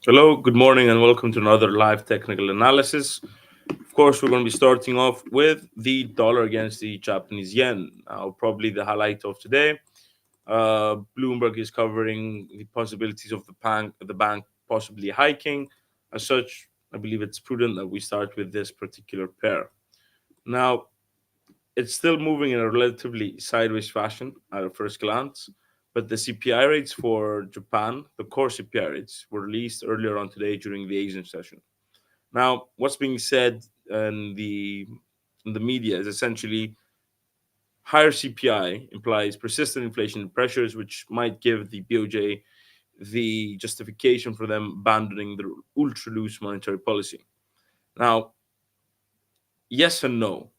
Hello, good morning, and welcome to another live technical analysis. Of course, we're going to be starting off with the dollar against the Japanese yen. Now, probably the highlight of today. Bloomberg is covering the possibilities of the bank possibly hiking. As such, I believe it's prudent that we start with this particular pair. Now, it's still moving in a relatively sideways fashion at a first glance, but the CPI rates for Japan, the core CPI rates, were released earlier on today during the Asian session. Now, what's being said in the media is essentially higher CPI implies persistent inflation pressures, which might give the BOJ the justification for them abandoning the ultra loose monetary policy. Now, yes and no.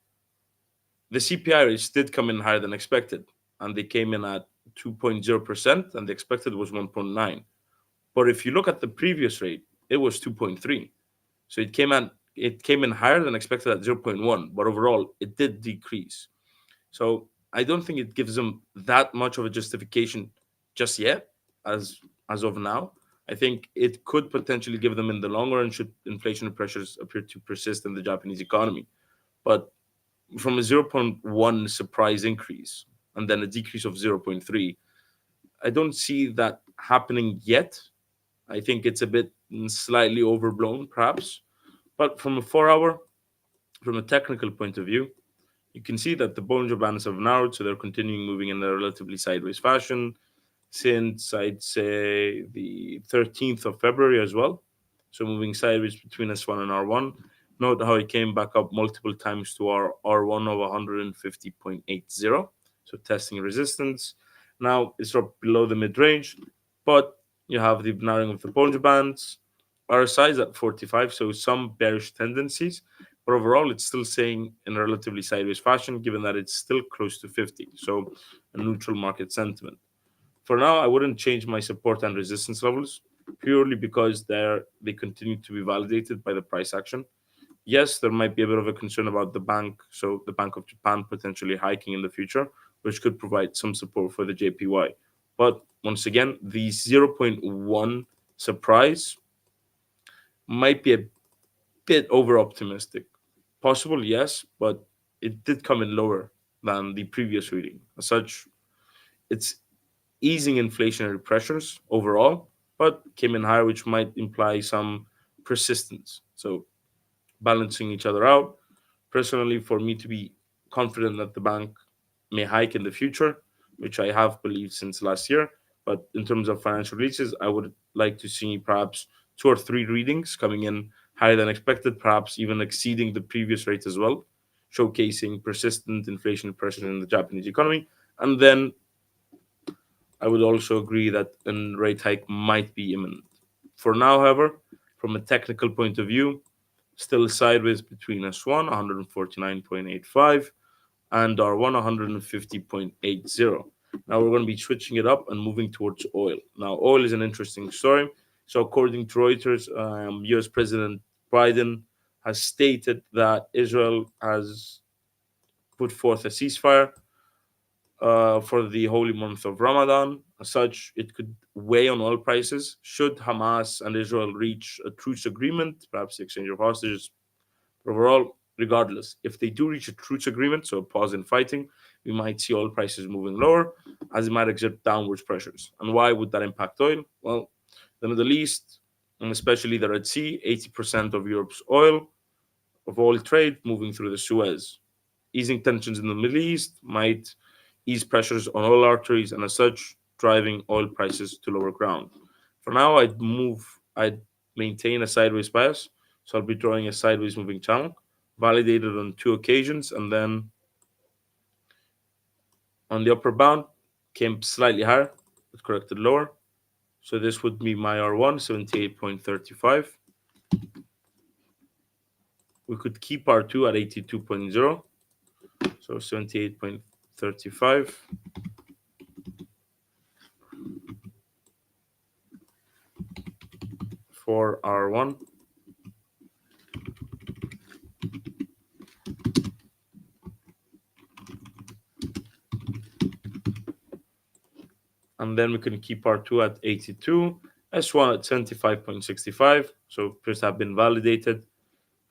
The CPI rates did come in higher than expected, and they came in at 2.0%, and the expected was 1.9. But if you look at the previous rate, it was 2.3. So it came in higher than expected at zero point 0.1, but overall it did decrease. So I don't think it gives them that much of a justification just yet, as of now. I think it could potentially give them in the long run should inflation pressures appear to persist in the Japanese economy. But from a zero point 0.1 surprise increase and then a decrease of zero point 0.3, I don't see that happening yet. I think it's a bit slightly overblown, perhaps. But from a technical point of view, you can see that the Bollinger Bands have narrowed, so they're continuing moving in a relatively sideways fashion since I'd say the 13th of February as well. So moving sideways between S1 and R1. Note how it came back up multiple times to our R1 of 150.80. So testing resistance. Now it's dropped below the mid range, but you have the narrowing of the Bollinger Bands. RSI is at 45, so some bearish tendencies. But overall, it's still staying in a relatively sideways fashion, given that it's still close to 50. So a neutral market sentiment. For now, I wouldn't change my support and resistance levels purely because they continue to be validated by the price action. Yes, there might be a bit of a concern about the bank, so the Bank of Japan potentially hiking in the future, which could provide some support for the JPY. But once again, the zero point 0.1 surprise might be a bit over optimistic. Possible, yes, but it did come in lower than the previous reading. As such, it's easing inflationary pressures overall, but came in higher, which might imply some persistence. So balancing each other out. Personally, for me to be confident that the bank may hike in the future, which I have believed since last year. But in terms of financial releases, I would like to see perhaps two or three readings coming in higher than expected, perhaps even exceeding the previous rate as well, showcasing persistent inflation pressure in the Japanese economy. And then I would also agree that a rate hike might be imminent. For now, however, from a technical point of view, still sideways between S1 149.85 and R1 150.80. Now we're going to be switching it up and moving towards oil. Now, oil is an interesting story. So, according to Reuters, US President Biden has stated that Israel has put forth a ceasefire for the holy month of Ramadan. As such, it could weigh on oil prices. Should Hamas and Israel reach a truce agreement, perhaps the exchange of hostages, overall, regardless, if they do reach a truce agreement, so a pause in fighting, we might see oil prices moving lower as it might exert downwards pressures. And why would that impact oil? Well, the Middle East, and especially the Red Sea, 80% of Europe's oil trade moving through the Suez. Easing tensions in the Middle East might ease pressures on oil arteries and, as such, driving oil prices to lower ground. For now, I'd maintain a sideways bias. So I'll be drawing a sideways moving channel, validated on two occasions, and then on the upper bound, came slightly higher, but corrected lower. So this would be my R1, 78.35. We could keep R2 at 82.0, so 78.35 for R1. And then we can keep R2 at 82. S1 at 75.65, so appears to have been validated.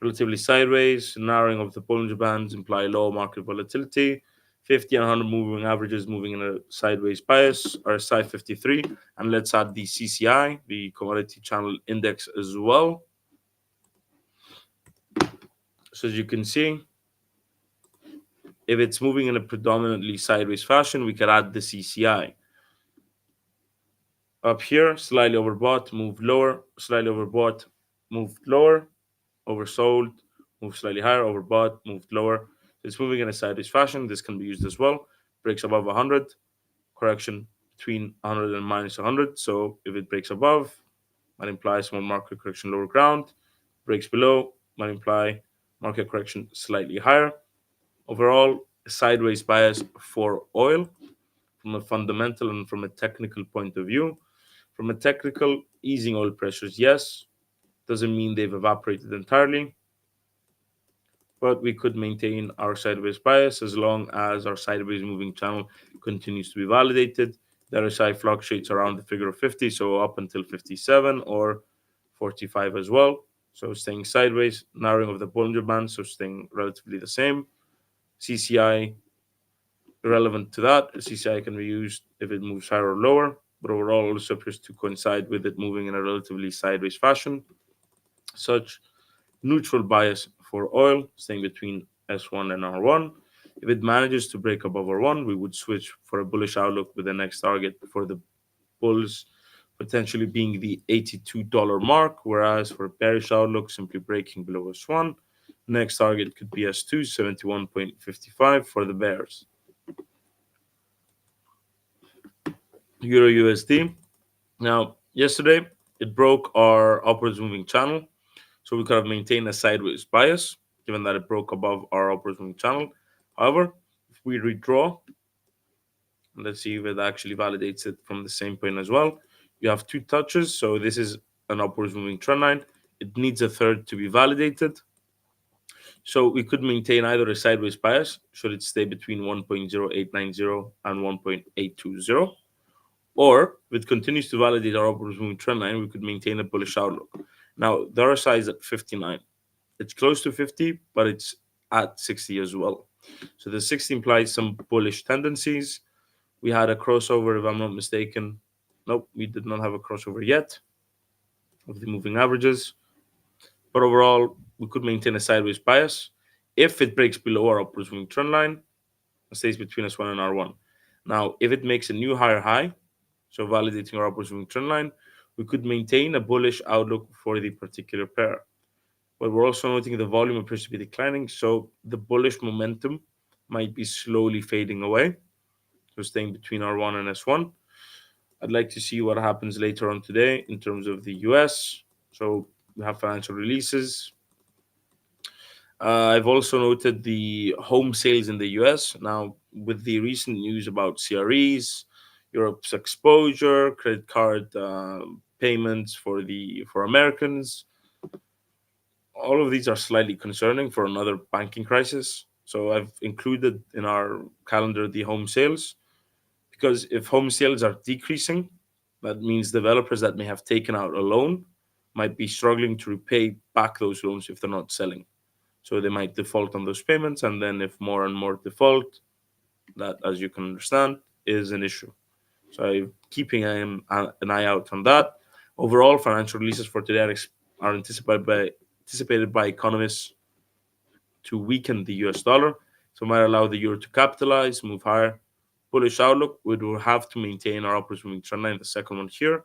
Relatively sideways, narrowing of the Bollinger Bands imply low market volatility. 50 and 100 moving averages moving in a sideways bias are SI 53. And let's add the CCI, the Commodity Channel Index, as well. So as you can see, if it's moving in a predominantly sideways fashion, we can add the CCI. Up here, slightly overbought, moved lower, slightly overbought, moved lower, oversold, moved slightly higher, overbought, moved lower. It's moving in a sideways fashion. This can be used as well. Breaks above 100, correction between 100 and minus 100. So if it breaks above, that implies more market correction lower ground. Breaks below, might imply market correction slightly higher. Overall, a sideways bias for oil from a fundamental and from a technical point of view. From a technical, easing oil pressures, yes, doesn't mean they've evaporated entirely, but we could maintain our sideways bias as long as our sideways moving channel continues to be validated. The RSI fluctuates around the figure of 50, so up until 57 or 45 as well. So staying sideways, narrowing of the Bollinger Band, so staying relatively the same. CCI relevant to that. CCI can be used if it moves higher or lower, but overall also appears to coincide with it moving in a relatively sideways fashion. Such neutral bias for oil, staying between S1 and R1. If it manages to break above R1, we would switch for a bullish outlook with the next target for the bulls potentially being the $82 mark, whereas for a bearish outlook, simply breaking below S1. Next target could be S2, 71.55 for the bears. Euro USD. Now, yesterday, it broke our upwards moving channel. So we could have maintained a sideways bias, given that it broke above our upwards moving channel. However, if we redraw, let's see if it actually validates it from the same point as well. You have two touches, so this is an upwards moving trend line. It needs a third to be validated. So we could maintain either a sideways bias, should it stay between 1.0890 and 1.820. Or if it continues to validate our upwards moving trend line, we could maintain a bullish outlook. Now, the RSI is at 59. It's close to 50, but it's at 60 as well. So the 60 implies some bullish tendencies. We had a crossover, if I'm not mistaken. Nope, we did not have a crossover yet of the moving averages. But overall, we could maintain a sideways bias if it breaks below our upwards moving trend line and stays between S1 and R1. Now, if it makes a new higher high, so validating our upwards moving trend line, we could maintain a bullish outlook for the particular pair. But we're also noting the volume appears to be declining, so the bullish momentum might be slowly fading away. So staying between R1 and S1. I'd like to see what happens later on today in terms of the US. So we have financial releases. I've also noted the home sales in the US. Now, with the recent news about CREs, Europe's exposure, credit card payments for Americans, all of these are slightly concerning for another banking crisis. So I've included in our calendar the home sales because if home sales are decreasing, that means developers that may have taken out a loan might be struggling to repay back those loans if they're not selling. So they might default on those payments, and then if more and more default, that, as you can understand, is an issue. So I'm keeping an eye out on that. Overall, financial releases for today are anticipated by economists to weaken the US dollar, so might allow the euro to capitalize, move higher. Bullish outlook, we will have to maintain our upwards moving trend line, the second one here,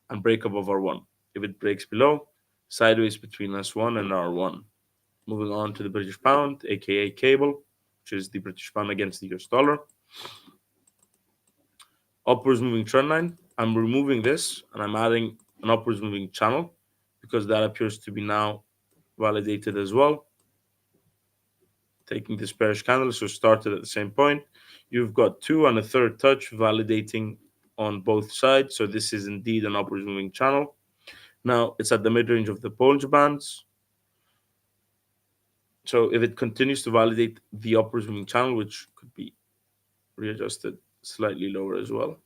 and break above R1. If it breaks below, sideways between S1 and R1. Moving on to the British pound, aka cable, which is the British pound against the US dollar. Upwards moving trend line. I'm removing this and I'm adding an upwards moving channel because that appears to be now validated as well. Taking this bearish candle, so started at the same point. You've got two and a third touch validating on both sides. So this is indeed an upwards moving channel. Now it's at the mid range of the Bollinger Bands. So if it continues to validate the upwards moving channel, which could be readjusted slightly lower as well.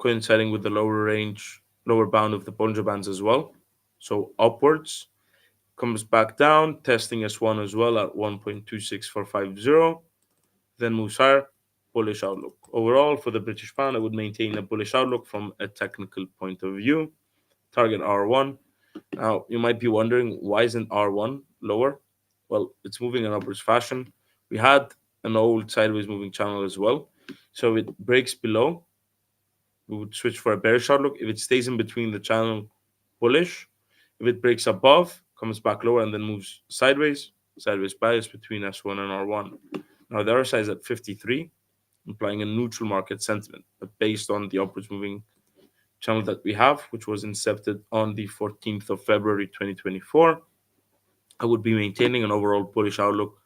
coinciding with the lower bound of the Bollinger Bands as well. So upwards, comes back down, testing S1 as well at 1.26450, then moves higher, bullish outlook. Overall, for the British pound, I would maintain a bullish outlook from a technical point of view. Target R1. Now, you might be wondering, why isn't R1 lower? Well, it's moving in upwards fashion. We had an old sideways moving channel as well. So if it breaks below, we would switch for a bearish outlook. If it stays in between the channel, bullish. If it breaks above, comes back lower and then moves sideways bias between S1 and R1. Now the RSI is at 53, implying a neutral market sentiment, but based on the upwards moving channel that we have, which was incepted on the 14th of February 2024, I would be maintaining an overall bullish outlook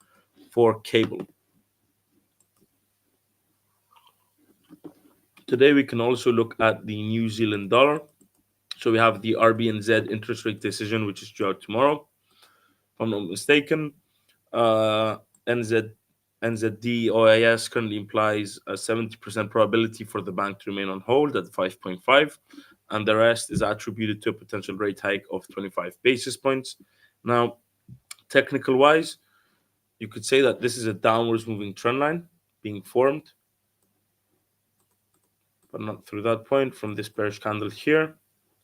for cable. Today we can also look at the New Zealand dollar. So we have the RBNZ interest rate decision, which is due out tomorrow, if I'm not mistaken. Uh, NZ NZD OIS currently implies a 70% probability for the bank to remain on hold at 5.5, and the rest is attributed to a potential rate hike of 25 basis points. Now, technical wise, you could say that this is a downwards moving trend line being formed, but not through that point from this bearish candle here.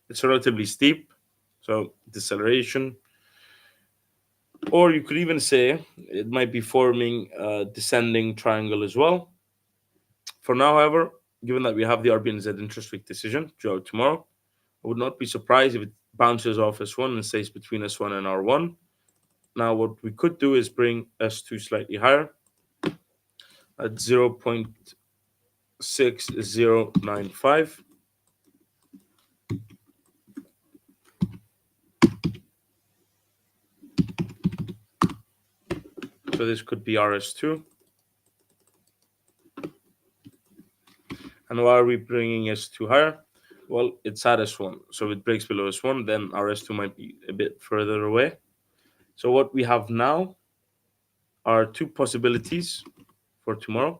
It's relatively steep, so deceleration. Or you could even say it might be forming a descending triangle as well. For now, however, given that we have the RBNZ interest rate decision due out tomorrow, I would not be surprised if it bounces off S1 and stays between S1 and R1. Now, what we could do is bring S2 slightly higher at 0.6095. So this could be RS2. And why are we bringing S2 higher? Well, it's at S1. So if it breaks below S1, then RS2 might be a bit further away. So what we have now are two possibilities for tomorrow: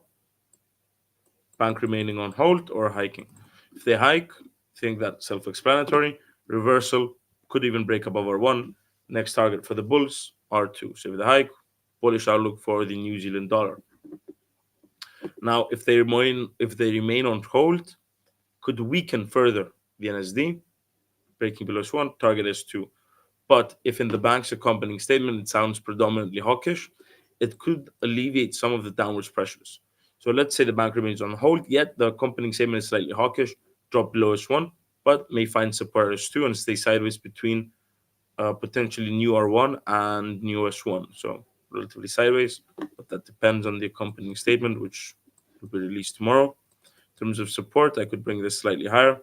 bank remaining on hold or hiking. If they hike, I think that's self-explanatory. Reversal could even break above R1. Next target for the bulls, R2. So if they hike, bullish outlook for the New Zealand dollar. Now, if they remain on hold, could weaken further the NSD, breaking below S1, target S2. But if in the bank's accompanying statement it sounds predominantly hawkish, it could alleviate some of the downwards pressures. So let's say the bank remains on hold, yet the accompanying statement is slightly hawkish, drop below S1, but may find support S2 and stay sideways between potentially new R1 and new S1. So relatively sideways, but that depends on the accompanying statement, which will be released tomorrow. In terms of support, I could bring this slightly higher.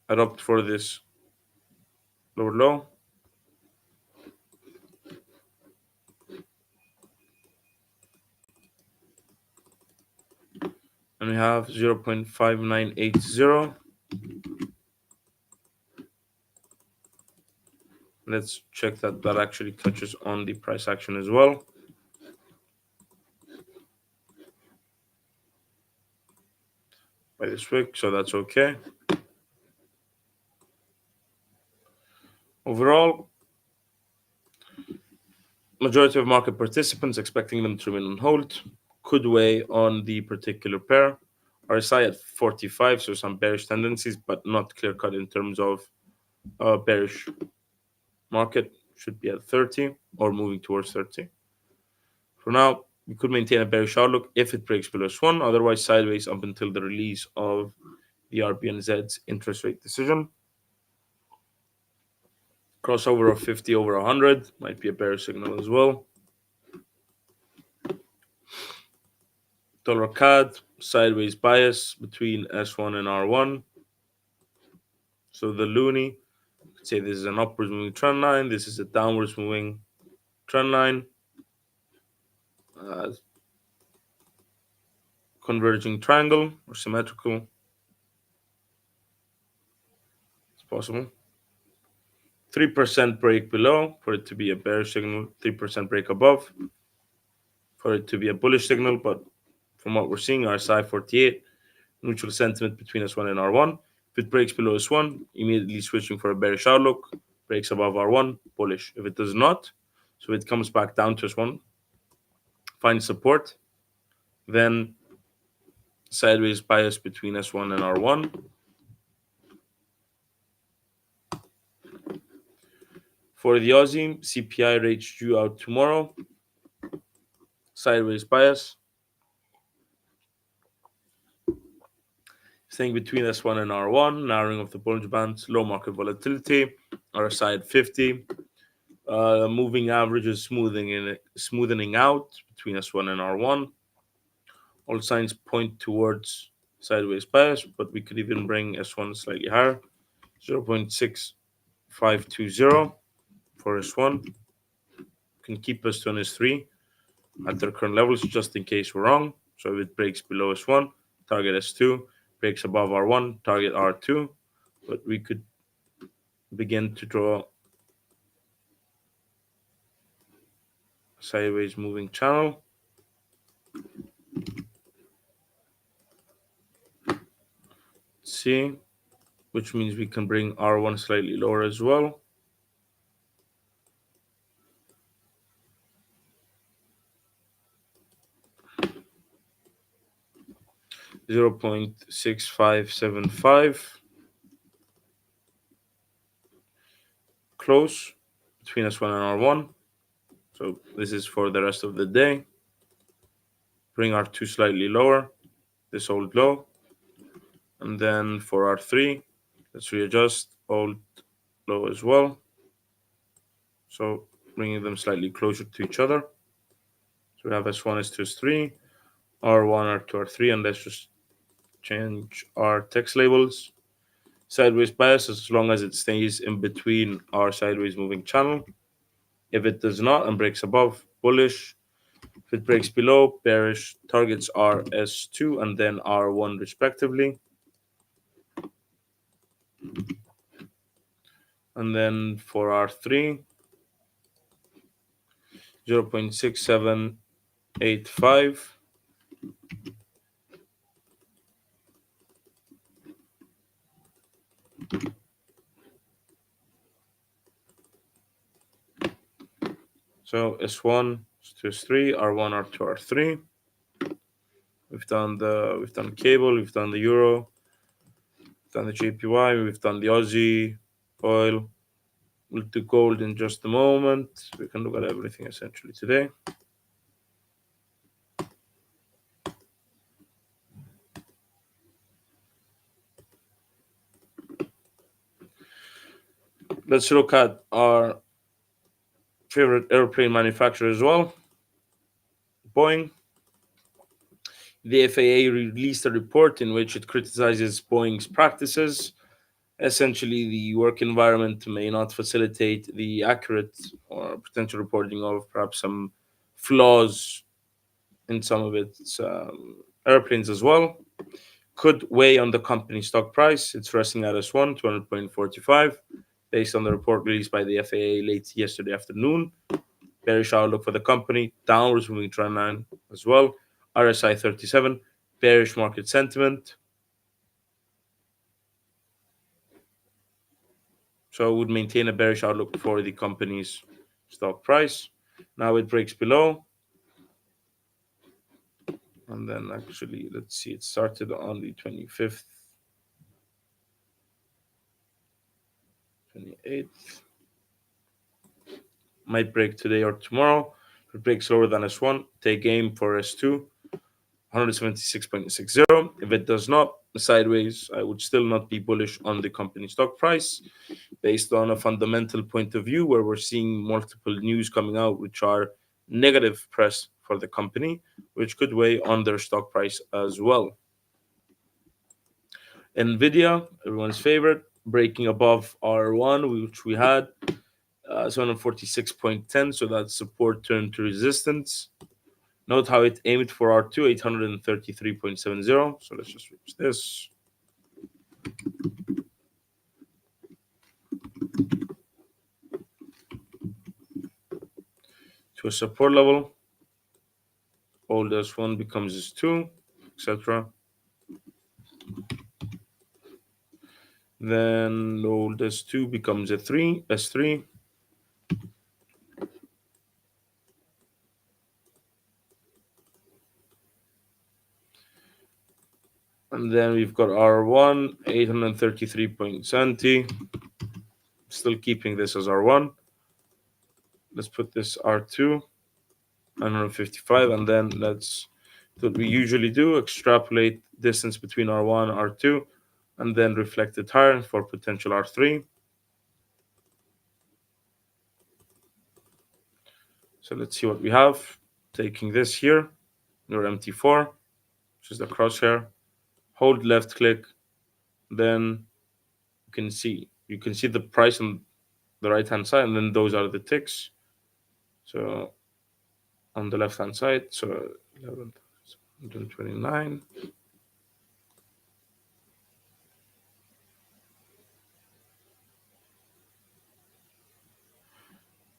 I'd opt for this lower low. And we have 0.5980. Let's check that that actually touches on the price action as well. By this wick, so that's okay. Overall, majority of market participants expecting them to remain on hold could weigh on the particular pair. RSI at 45, so some bearish tendencies, but not clear cut in terms of bearish market. Should be at 30 or moving towards 30. For now, we could maintain a bearish outlook if it breaks below S1, otherwise sideways up until the release of the RBNZ's interest rate decision. Crossover of 50 over 100 might be a bearish signal as well. Dollar CAD, sideways bias between S1 and R1. So the loonie, could say this is an upwards moving trend line. This is a downwards moving trend line. Converging triangle or symmetrical. It's possible. 3% break below for it to be a bearish signal. 3% break above. for it to be a bullish signal, but from what we're seeing, RSI 48, neutral sentiment between S1 and R1. If it breaks below S1, immediately switching for a bearish outlook, breaks above R1, bullish. If it does not, so it comes back down to S1, finds support, then sideways bias between S1 and R1. For the Aussie, CPI rates due out tomorrow, sideways bias, staying between S1 and R1, narrowing of the Bollinger Bands, low market volatility, RSI at 50, moving averages smoothening out between S1 and R1. All signs point towards sideways bias, but we could even bring S1 slightly higher, 0.6520 for S1. Can keep us to an S3 at their current levels just in case we're wrong. So if it breaks below S1, target S2, breaks above R1, target R2. But we could begin to draw sideways moving channel. See, which means we can bring R1 slightly lower as well. .6575 close between S1 and R1. So this is for the rest of the day. Bring R2 slightly lower, this hold low. And then for R3, let's readjust, hold low as well. So bringing them slightly closer to each other. So we have S1, S2, S3, R1, R2, R3, and let's just change our text labels. Sideways bias as long as it stays in between our sideways moving channel. If it does not and breaks above, bullish. If it breaks below, bearish. Targets are S2 and then R1 respectively. And then for R3, 0.6785. So S1 to S3, R1, R2, R3. We've done cable, we've done the euro, we've done the JPY, we've done the Aussie, oil. We'll do gold in just a moment. We can look at everything essentially today. Let's look at our favorite airplane manufacturer as well, Boeing. The FAA released a report in which it criticizes Boeing's practices. Essentially, the work environment may not facilitate the accurate or potential reporting of perhaps some flaws in some of its airplanes as well. Could weigh on the company's stock price. It's resting at S1, 200.45, based on the report released by the FAA late yesterday afternoon. Bearish outlook for the company, downwards moving trend line as well. RSI 37, bearish market sentiment. So I would maintain a bearish outlook for the company's stock price. Now it breaks below. And then actually, let's see, it started on the 25th, 28th. Might break today or tomorrow. If it breaks lower than S1, take aim for S2, 176.60. If it does not, sideways, I would still not be bullish on the company stock price based on a fundamental point of view where we're seeing multiple news coming out which are negative press for the company, which could weigh on their stock price as well. Nvidia, everyone's favorite, breaking above R1, which we had 746.10, so that support turned to resistance. Note how it aimed for R2, 833.70. So let's just reach this. To a support level. Old S1 becomes S2, etc. Then old S2 becomes a 3, S3. And then we've got R1, 833.70. Still keeping this as R1. Let's put this R2, 955, and then let's do what we usually do, extrapolate distance between R1 and R2, and then reflect it higher for potential R3. So let's see what we have. Taking this here, your MT4, which is the crosshair, hold left click, then you can see the price on the right hand side, and then those are the ticks. So on the left hand side, so 1129.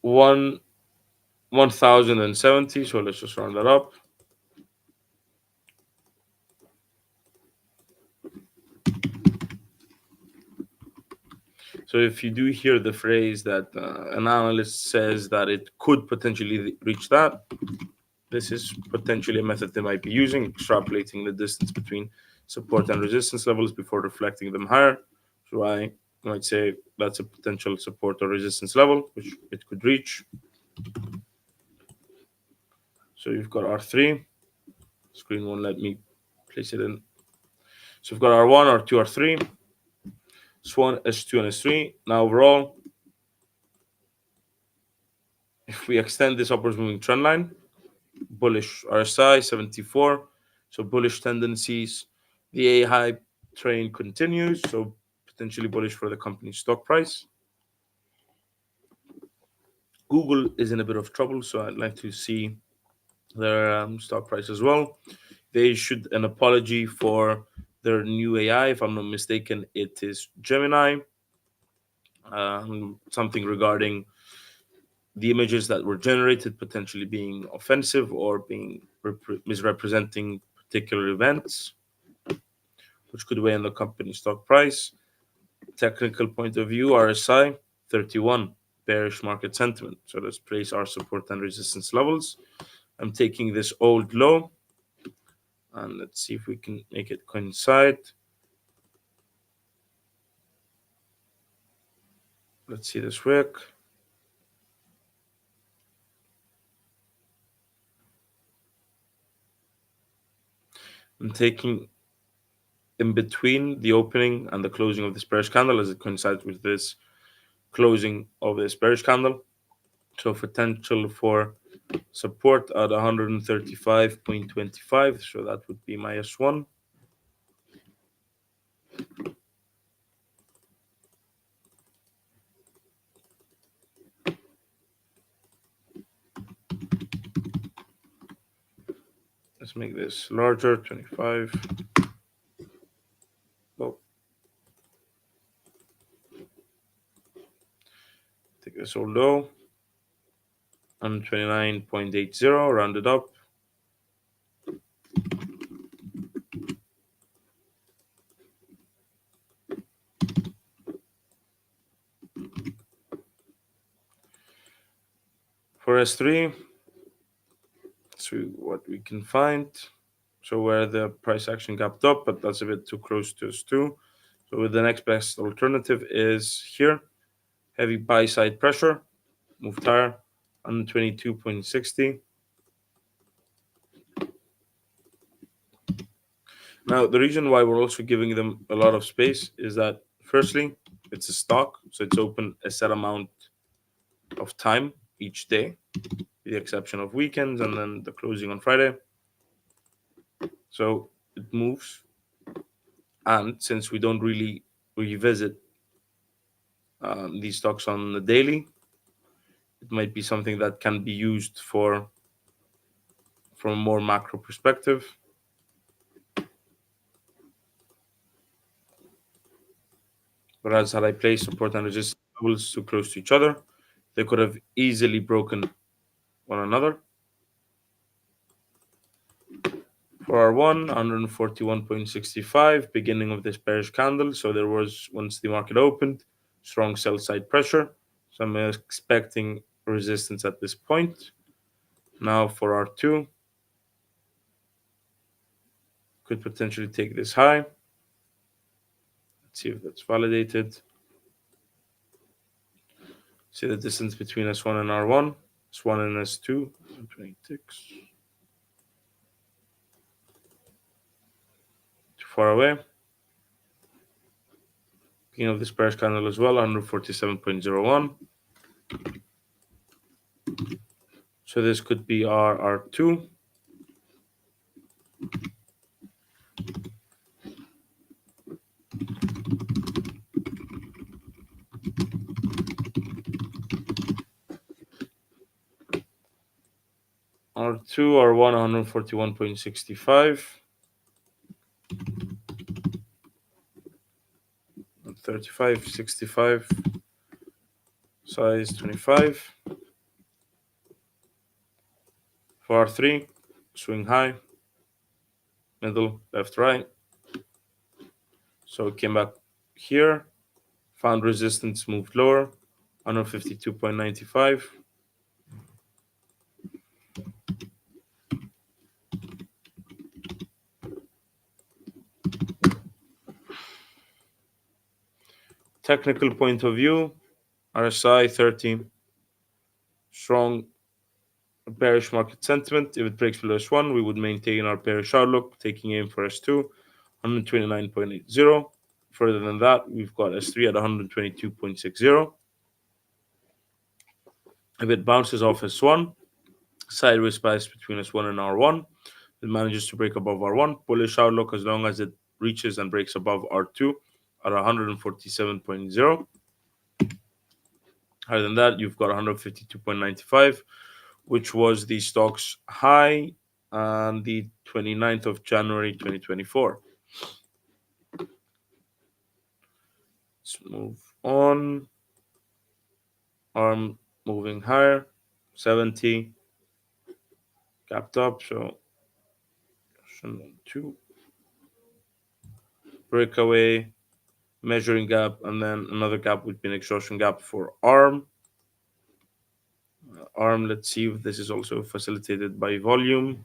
One 1070, so let's just round that up. So if you do hear the phrase that an analyst says that it could potentially reach that, this is potentially a method they might be using, extrapolating the distance between support and resistance levels before reflecting them higher. So I might say that's a potential support or resistance level, which it could reach. So you've got R3. Screen won't let me place it in. So we've got R1, R2, R3. S1, S2, and S3. Now overall, if we extend this upwards moving trend line, bullish RSI 74, so bullish tendencies. The A high train continues, so potentially bullish for the company's stock price. Google is in a bit of trouble, so I'd like to see their stock price as well. They issued an apology for their new AI. If I'm not mistaken, it is Gemini. Something regarding the images that were generated potentially being offensive or being misrepresenting particular events, which could weigh on the company's stock price. Technical point of view, RSI 31, bearish market sentiment. So let's place our support and resistance levels. I'm taking this old low, and let's see if we can make it coincide. Let's see this wick. I'm taking in between the opening and the closing of this bearish candle as it coincides with this closing of this bearish candle. So potential for support at 135.25. So that would be my S1. Let's make this larger, 25. Oh, take this all low. 129.80, rounded up. For S3, let's see what we can find. So where the price action gapped up, but that's a bit too close to S2. So the next best alternative is here. Heavy buy side pressure, moved higher, 122.60. Now, the reason why we're also giving them a lot of space is that, firstly, it's a stock, so it's open a set amount of time each day, with the exception of weekends and then the closing on Friday. So it moves. And since we don't really revisit these stocks on the daily, it might be something that can be used from a more macro perspective. Whereas had I placed support and resistance levels too close to each other, they could have easily broken one another. For R1, 141.65, beginning of this bearish candle. So there was, once the market opened, strong sell side pressure. So I'm expecting resistance at this point. Now for R2, could potentially take this high. Let's see if that's validated. See the distance between S1 and R1, S1 and S2, 26. Too far away. Beginning of this bearish candle as well, 147.01. So this could be our R2. R2, R1, 141.65. 35, 65. Size 25. For R3, swing high. Middle, left, right. So it came back here. Found resistance, moved lower. 152.95. Technical point of view, RSI 30. Strong bearish market sentiment. If it breaks below S1, we would maintain our bearish outlook, taking aim for S2, 129.80. Further than that, we've got S3 at 122.60. If it bounces off S1, sideways bias between S1 and R1, it manages to break above R1, bullish outlook as long as it reaches and breaks above R2 at 147.0. Higher than that, you've got 152.95, which was the stock's high on the 29th of January 2024. Let's move on. Arm moving higher, 70, gapped up, so 2, breakaway, measuring gap, and then another gap would be an exhaustion gap for arm. Arm, let's see if this is also facilitated by volume.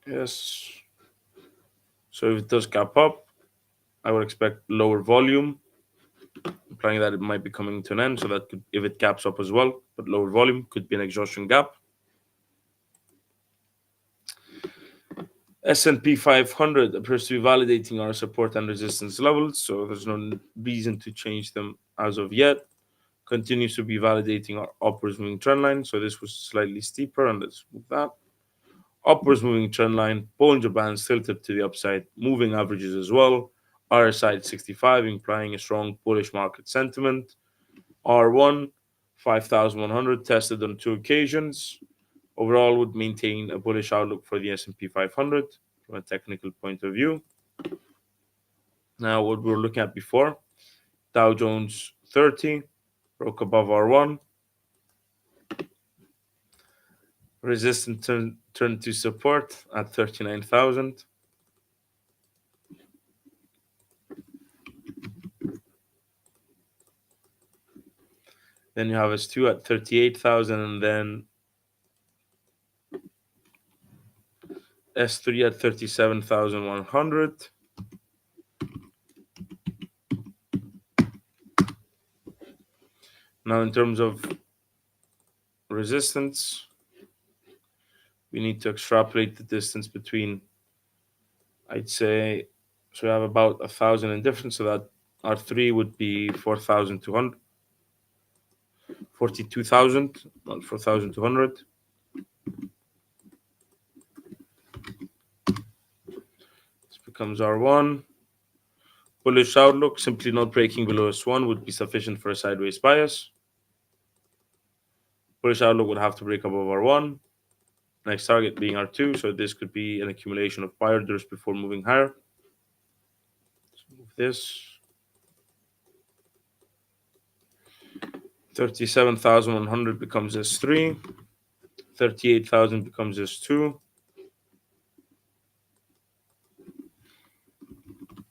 Yes. So if it does gap up, I would expect lower volume, implying that it might be coming to an end. So that could, if it gaps up as well, but lower volume, could be an exhaustion gap. S&P 500 appears to be validating our support and resistance levels, so there's no reason to change them as of yet. Continues to be validating our upwards moving trend line, so this was slightly steeper, and let's move that. Upwards moving trend line, Bollinger Bands tilted to the upside, moving averages as well. RSI at 65, implying a strong bullish market sentiment. R1, 5,100, tested on 2 occasions. Overall, would maintain a bullish outlook for the S&P 500 from a technical point of view. Now, what we were looking at before, Dow Jones 30, broke above R1. Resistance turned to support at 39,000. Then you have S2 at 38,000, and then S3 at 37,100. Now, in terms of resistance, we need to extrapolate the distance between, I'd say, so we have about 1,000 in difference, so that R3 would be 4,200, 42,000, not 4,200. This becomes R1. Bullish outlook, simply not breaking below S1 would be sufficient for a sideways bias. Bullish outlook would have to break above R1. Next target being R2, so this could be an accumulation of buy orders before moving higher. Let's move this. 37,100 becomes S3. 38,000 becomes S2.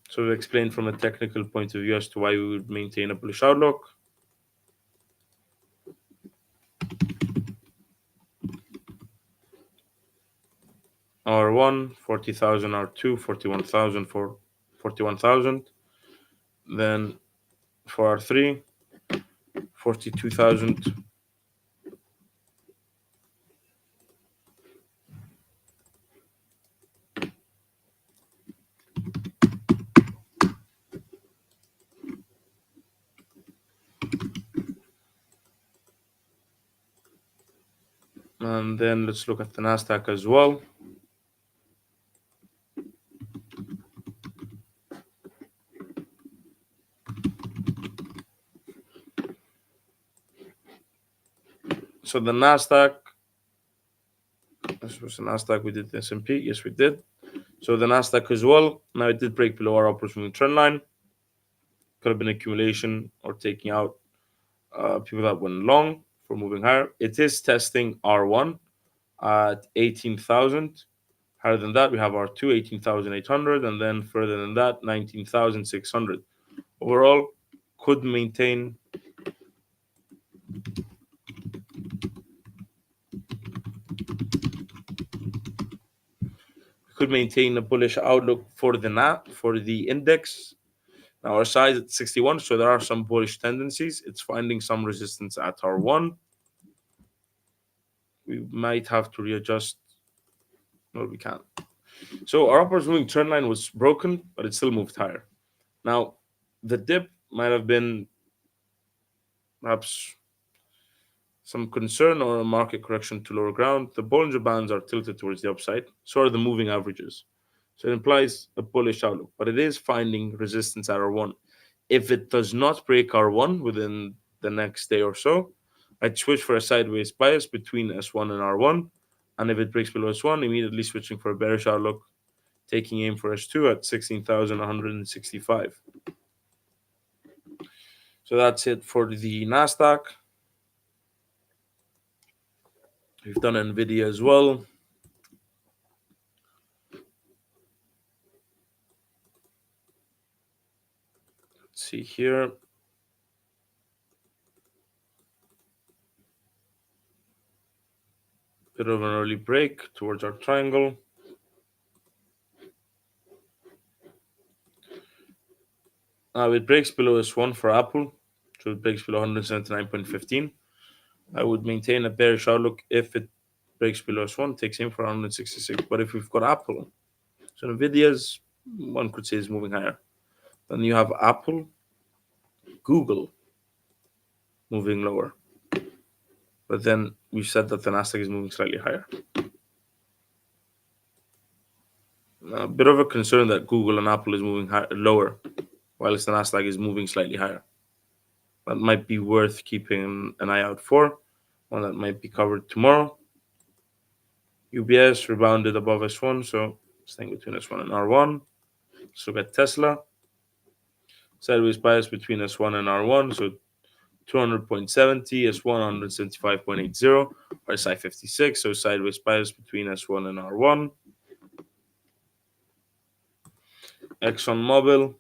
So we explained from a technical point of view as to why we would maintain a bullish outlook. R1, 40,000, R2, 41,000 for 41,000. Then for R3, 42,000. And then let's look at the Nasdaq as well. So the Nasdaq, this was the Nasdaq, we did the S&P, yes we did. So the Nasdaq as well, now it did break below our upwards moving trend line. Could have been accumulation or taking out people that went long for moving higher. It is testing R1 at 18,000. Higher than that, we have R2, 18,800, and then further than that, 19,600. Overall, could maintain a bullish outlook for the index. Now our size at 61, so there are some bullish tendencies. It's finding some resistance at R1. We might have to readjust. No, we can't. So our upwards moving trend line was broken, but it still moved higher. Now, the dip might have been perhaps some concern or a market correction to lower ground. The Bollinger Bands are tilted towards the upside, so are the moving averages. So it implies a bullish outlook, but it is finding resistance at R1. If it does not break R1 within the next day or so, I'd switch for a sideways bias between S1 and R1. And if it breaks below S1, immediately switching for a bearish outlook, taking aim for S2 at 16,165. So that's it for the Nasdaq. We've done NVIDIA as well. Let's see here. Bit of an early break towards our triangle. Now it breaks below S1 for Apple, so it breaks below 179.15. I would maintain a bearish outlook if it breaks below S1, takes aim for 166. But if we've got Apple, so Nvidia's, one could say, is moving higher. Then you have Apple, Google moving lower. But then we said that the Nasdaq is moving slightly higher. A bit of a concern that Google and Apple is moving lower, whilst the Nasdaq is moving slightly higher. That might be worth keeping an eye out for. One that might be covered tomorrow. UBS rebounded above S1, so staying between S1 and R1. Let's look at Tesla. Sideways bias between S1 and R1, so 200.70, S1 175.80, RSI 56, so sideways bias between S1 and R1. ExxonMobil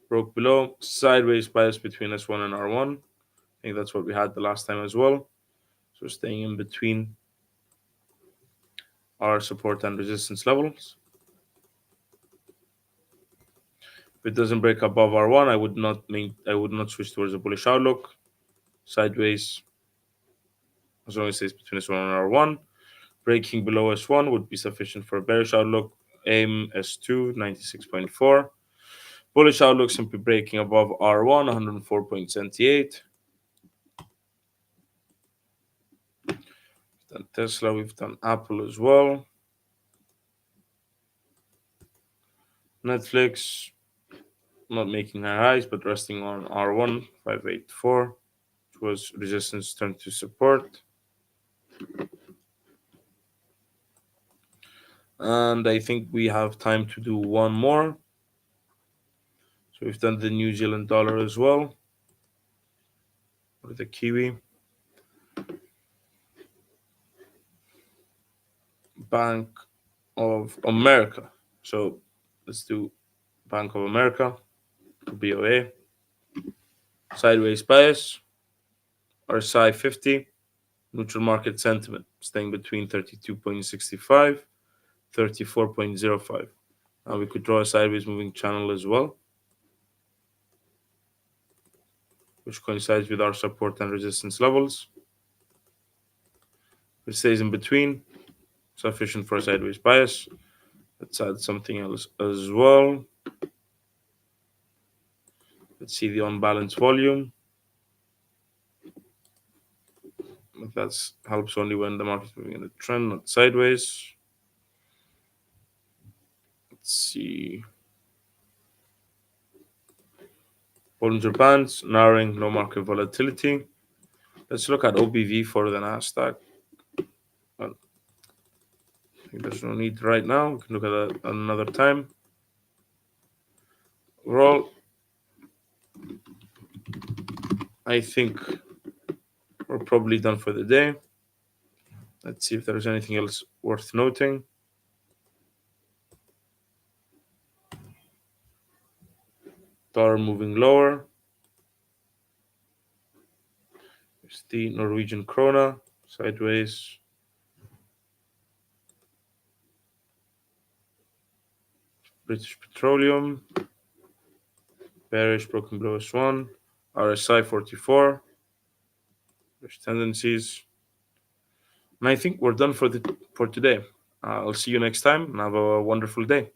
broke below, sideways bias between S1 and R1. I think that's what we had the last time as well. So staying in between our support and resistance levels. If it doesn't break above R1, I would not switch towards a bullish outlook. Sideways, as long as it stays between S1 and R1. Breaking below S1 would be sufficient for a bearish outlook. Aim S2, 96.4. Bullish outlook simply breaking above R1, 104.78. Done Tesla, we've done Apple as well. Netflix, not making high highs, but resting on R1, 584, which was resistance turned to support. And I think we have time to do one more. So we've done the New Zealand dollar as well, or the Kiwi. Bank of America. So let's do Bank of America, BOA. Sideways bias, RSI 50. Neutral market sentiment, staying between 32.65, 34.05. Now we could draw a sideways moving channel as well, which coincides with our support and resistance levels. If it stays in between, sufficient for a sideways bias. Let's add something else as well. Let's see the on-balance volume. That helps only when the market's moving in a trend, not sideways. Let's see. Bollinger Bands, narrowing, no market volatility. Let's look at OBV for the Nasdaq. Well, I think there's no need right now. We can look at that another time. Overall, I think we're probably done for the day. Let's see if there's anything else worth noting. Dollar moving lower. There's the Norwegian krona, sideways. British Petroleum, bearish, broken below S1. RSI 44. There's tendencies. And I think we're done for today. I'll see you next time and have a wonderful day.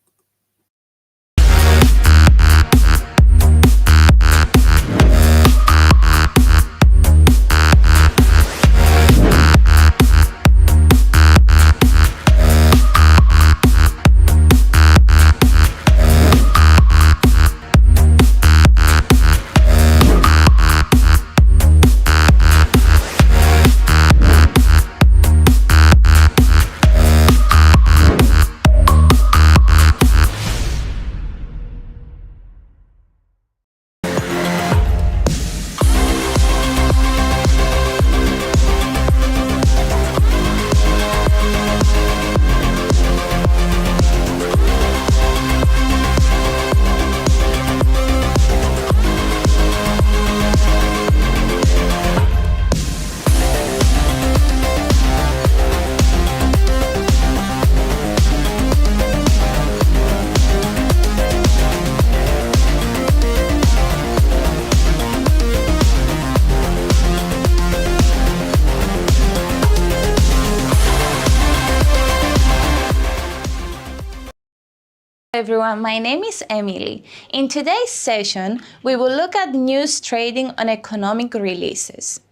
Everyone, my name is Emily. In today's session, we will look at news trading on economic releases.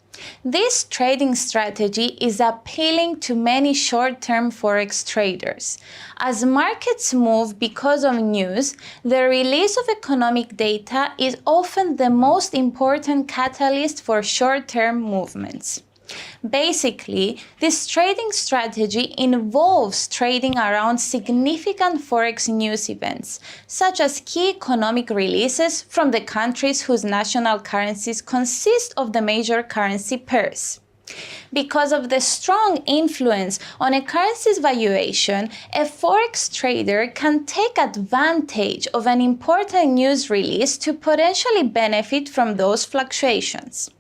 This trading strategy is appealing to many short-term forex traders. As markets move because of news, the release of economic data is often the most important catalyst for short-term movements. Basically, this trading strategy involves trading around significant forex news events, such as key economic releases from the countries whose national currencies consist of the major currency pairs. Because of the strong influence on a currency's valuation, a forex trader can take advantage of an important news release to potentially benefit from those fluctuations.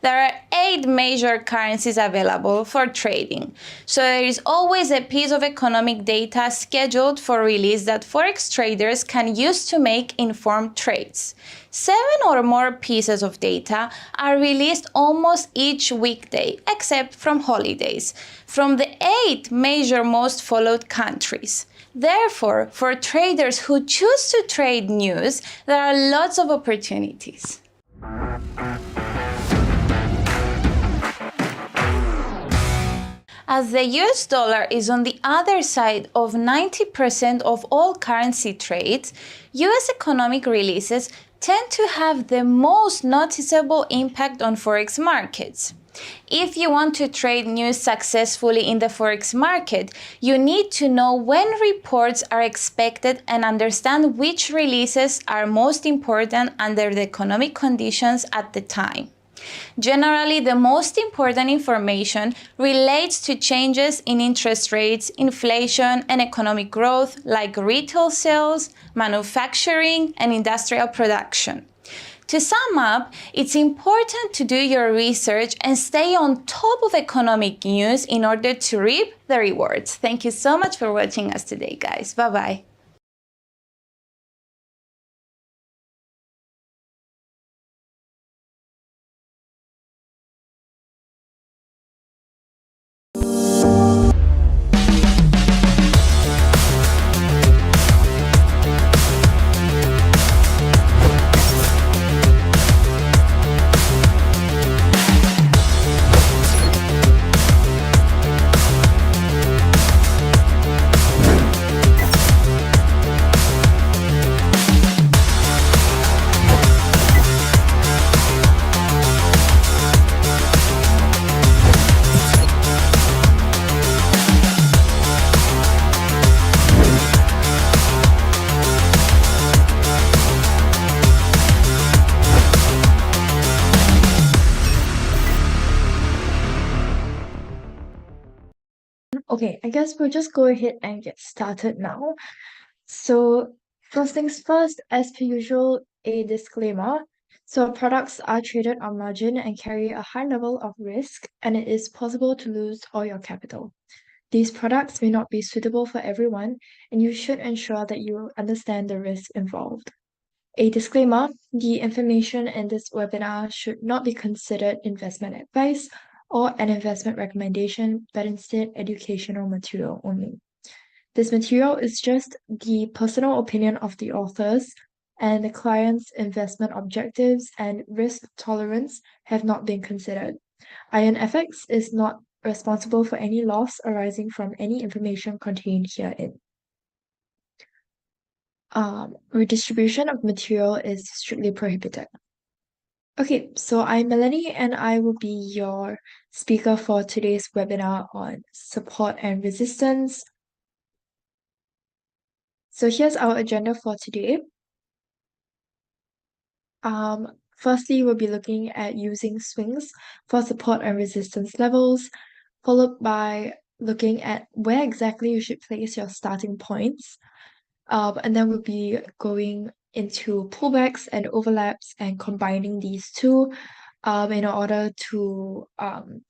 There are 8 major currencies available for trading, so there is always a piece of economic data scheduled for release that forex traders can use to make informed trades. 7 or more pieces of data are released almost each weekday, except from holidays, from the 8 major most followed countries. Therefore, for traders who choose to trade news, there are lots of opportunities. As the US dollar is on the other side of 90% of all currency trades, US economic releases tend to have the most noticeable impact on Forex markets. If you want to trade news successfully in the Forex market, you need to know when reports are expected and understand which releases are most important under the economic conditions at the time. Generally, the most important information relates to changes in interest rates, inflation, and economic growth, like retail sales, manufacturing, and industrial production. To sum up, it's important to do your research and stay on top of economic news in order to reap the rewards. Thank you so much for watching us today, guys. Bye-bye. Okay, I guess we'll just go ahead and get started now. So, first things first, as per usual, a disclaimer. So, products are traded on margin and carry a high level of risk, and it is possible to lose all your capital. These products may not be suitable for everyone, and you should ensure that you understand the risk involved. A disclaimer, the information in this webinar should not be considered investment advice or an investment recommendation, but instead educational material only. This material is just the personal opinion of the authors, and the client's investment objectives and risk tolerance have not been considered. IronFX is not responsible for any loss arising from any information contained herein. Redistribution of material is strictly prohibited. Okay, so I'm Melanie and I will be your speaker for today's webinar on support and resistance. So here's our agenda for today. Firstly, we'll be looking at using swings for support and resistance levels, followed by looking at where exactly you should place your starting points. And then we'll be going into pullbacks and overlaps and combining these two in order to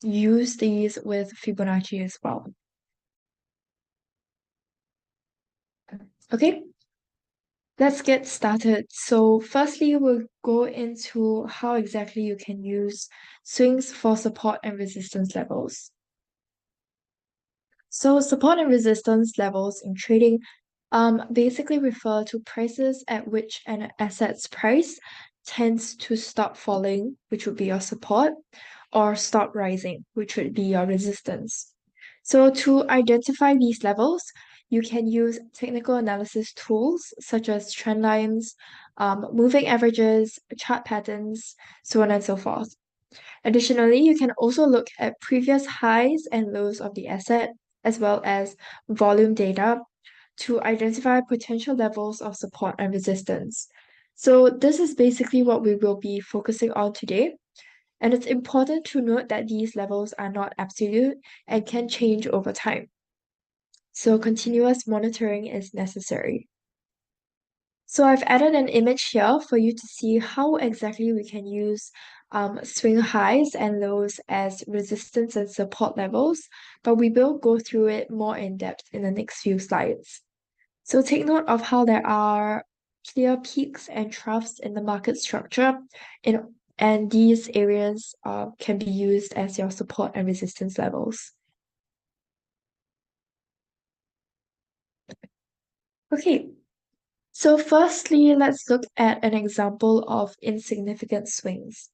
use these with Fibonacci as well. Okay, let's get started. So firstly, we'll go into how exactly you can use swings for support and resistance levels. So support and resistance levels in trading basically refer to prices at which an asset's price tends to stop falling, which would be your support, or stop rising, which would be your resistance. So to identify these levels, you can use technical analysis tools such as trend lines, moving averages, chart patterns, so on and so forth. Additionally, you can also look at previous highs and lows of the asset, as well as volume data to identify potential levels of support and resistance. So this is basically what we will be focusing on today. And it's important to note that these levels are not absolute and can change over time. So continuous monitoring is necessary. So I've added an image here for you to see how exactly we can use swing highs and lows as resistance and support levels, but we will go through it more in depth in the next few slides. So take note of how there are clear peaks and troughs in the market structure, and these areas can be used as your support and resistance levels. Okay, so firstly, let's look at an example of insignificant swings.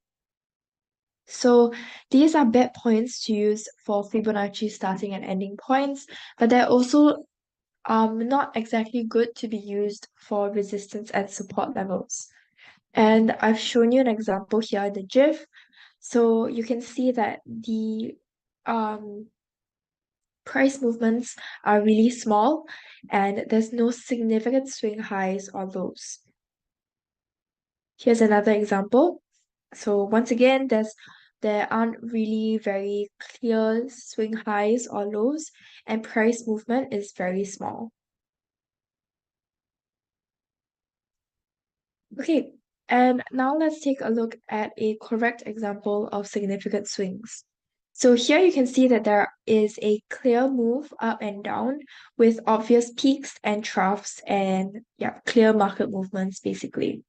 So these are bad points to use for Fibonacci starting and ending points, but they're also not exactly good to be used for resistance and support levels. And I've shown you an example here in the GIF. So you can see that the price movements are really small and there's no significant swing highs or lows. Here's another example. So once again, there aren't really very clear swing highs or lows, and price movement is very small. Okay, and now let's take a look at a correct example of significant swings. So here you can see that there is a clear move up and down with obvious peaks and troughs and clear market movements basically.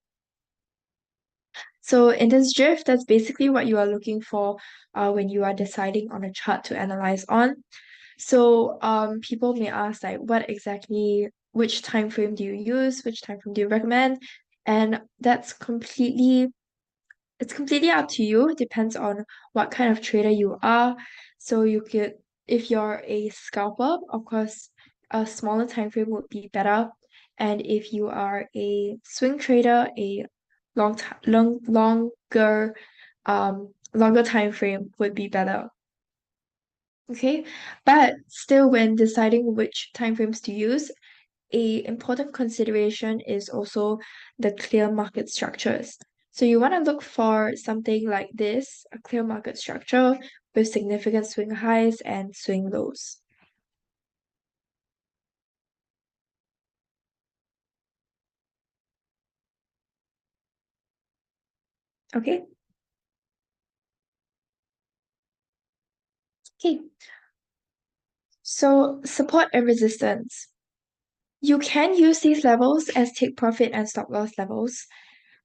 So in this GIF, that's basically what you are looking for when you are deciding on a chart to analyze on. So people may ask like which time frame do you use, which time frame do you recommend? And it's completely up to you. It depends on what kind of trader you are. So if you're a scalper, of course, a smaller time frame would be better. And if you are a swing trader, a longer time frame would be better. Okay, but still, when deciding which time frames to use, a important consideration is also the clear market structures. So you want to look for something like this, a clear market structure with significant swing highs and swing lows. Okay. Okay. So support and resistance. You can use these levels as take profit and stop loss levels.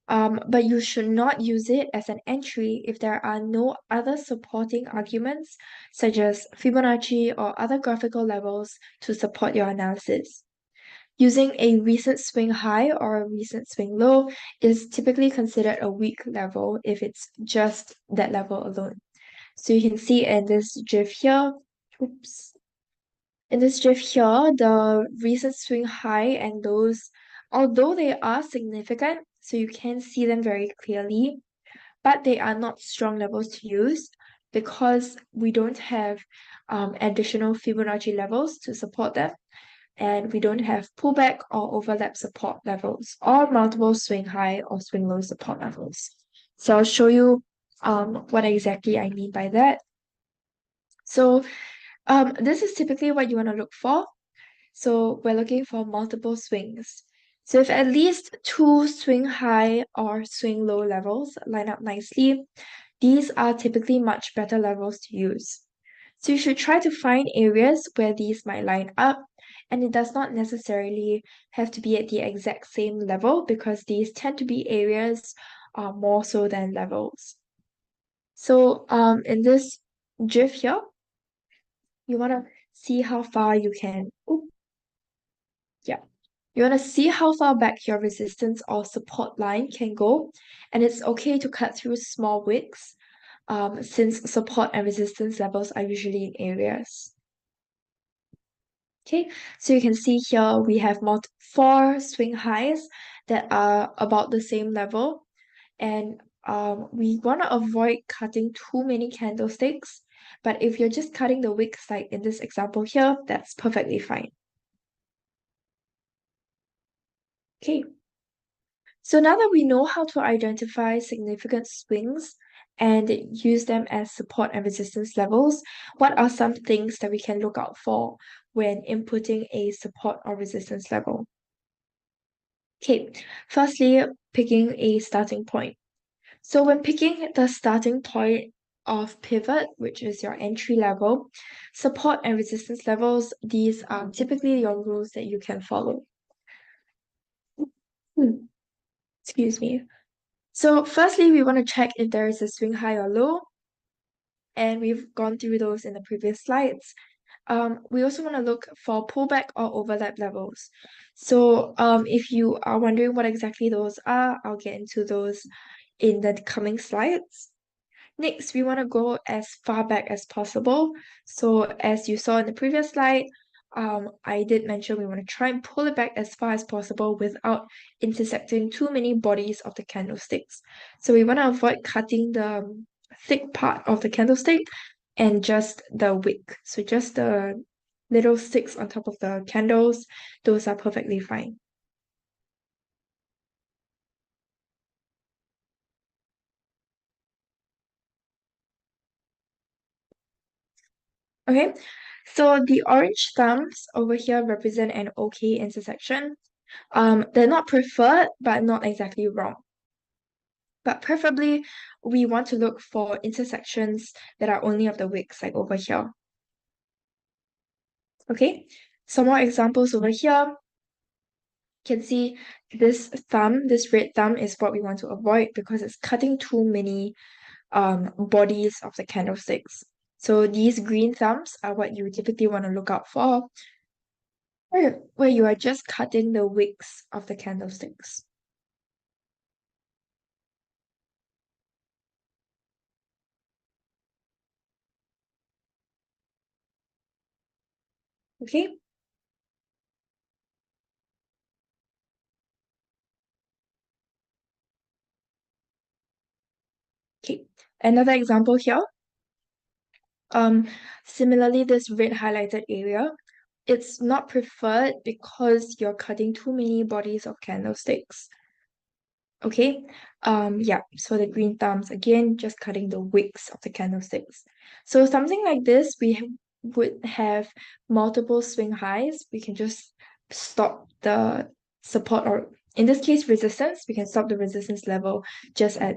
But you should not use it as an entry if there are no other supporting arguments, such as Fibonacci or other graphical levels to support your analysis. Using a recent swing high or a recent swing low is typically considered a weak level if it's just that level alone. So you can see in this GIF here, the recent swing high and lows, although they are significant, so you can see them very clearly, but they are not strong levels to use because we don't have additional Fibonacci levels to support them, and we don't have pullback or overlap support levels or multiple swing high or swing low support levels. So I'll show you what exactly I mean by that. So this is typically what you want to look for. So we're looking for multiple swings. So if at least two swing high or swing low levels line up nicely, these are typically much better levels to use. So you should try to find areas where these might line up, and it does not necessarily have to be at the exact same level because these tend to be areas more so than levels. So in this GIF here, you want to see how far you can, you want to see how far back your resistance or support line can go, and it's okay to cut through small wicks since support and resistance levels are usually in areas. Okay, so you can see here we have 4 swing highs that are about the same level, and we want to avoid cutting too many candlesticks, but if you're just cutting the wicks like in this example here, that's perfectly fine. Okay, so now that we know how to identify significant swings and use them as support and resistance levels, what are some things that we can look out for when inputting a support or resistance level? Okay, firstly, picking a starting point. So when picking the starting point of pivot, which is your entry level, support and resistance levels, these are typically your rules that you can follow. Excuse me. So firstly, we want to check if there is a swing high or low, and we've gone through those in the previous slides. We also want to look for pullback or overlap levels. So if you are wondering what exactly those are, I'll get into those in the coming slides. Next, we want to go as far back as possible. So as you saw in the previous slide, I did mention we want to try and pull it back as far as possible without intersecting too many bodies of the candlesticks. So we want to avoid cutting the thick part of the candlestick and just the wick. So just the little sticks on top of the candles, those are perfectly fine. Okay, so the orange thumbs over here represent an okay intersection. They're not preferred, but not exactly wrong. But preferably, we want to look for intersections that are only of the wicks, like over here. Okay, some more examples over here. You can see this thumb, this red thumb is what we want to avoid because it's cutting too many bodies of the candlesticks. So these green thumbs are what you typically want to look out for, where you are just cutting the wicks of the candlesticks. Okay. Okay. Another example here. Similarly, this red highlighted area, it's not preferred because you're cutting too many bodies of candlesticks. Okay, yeah, so the green thumbs, again, just cutting the wicks of the candlesticks. So something like this, would have multiple swing highs. We can just stop the support, or in this case, resistance. We can stop the resistance level just at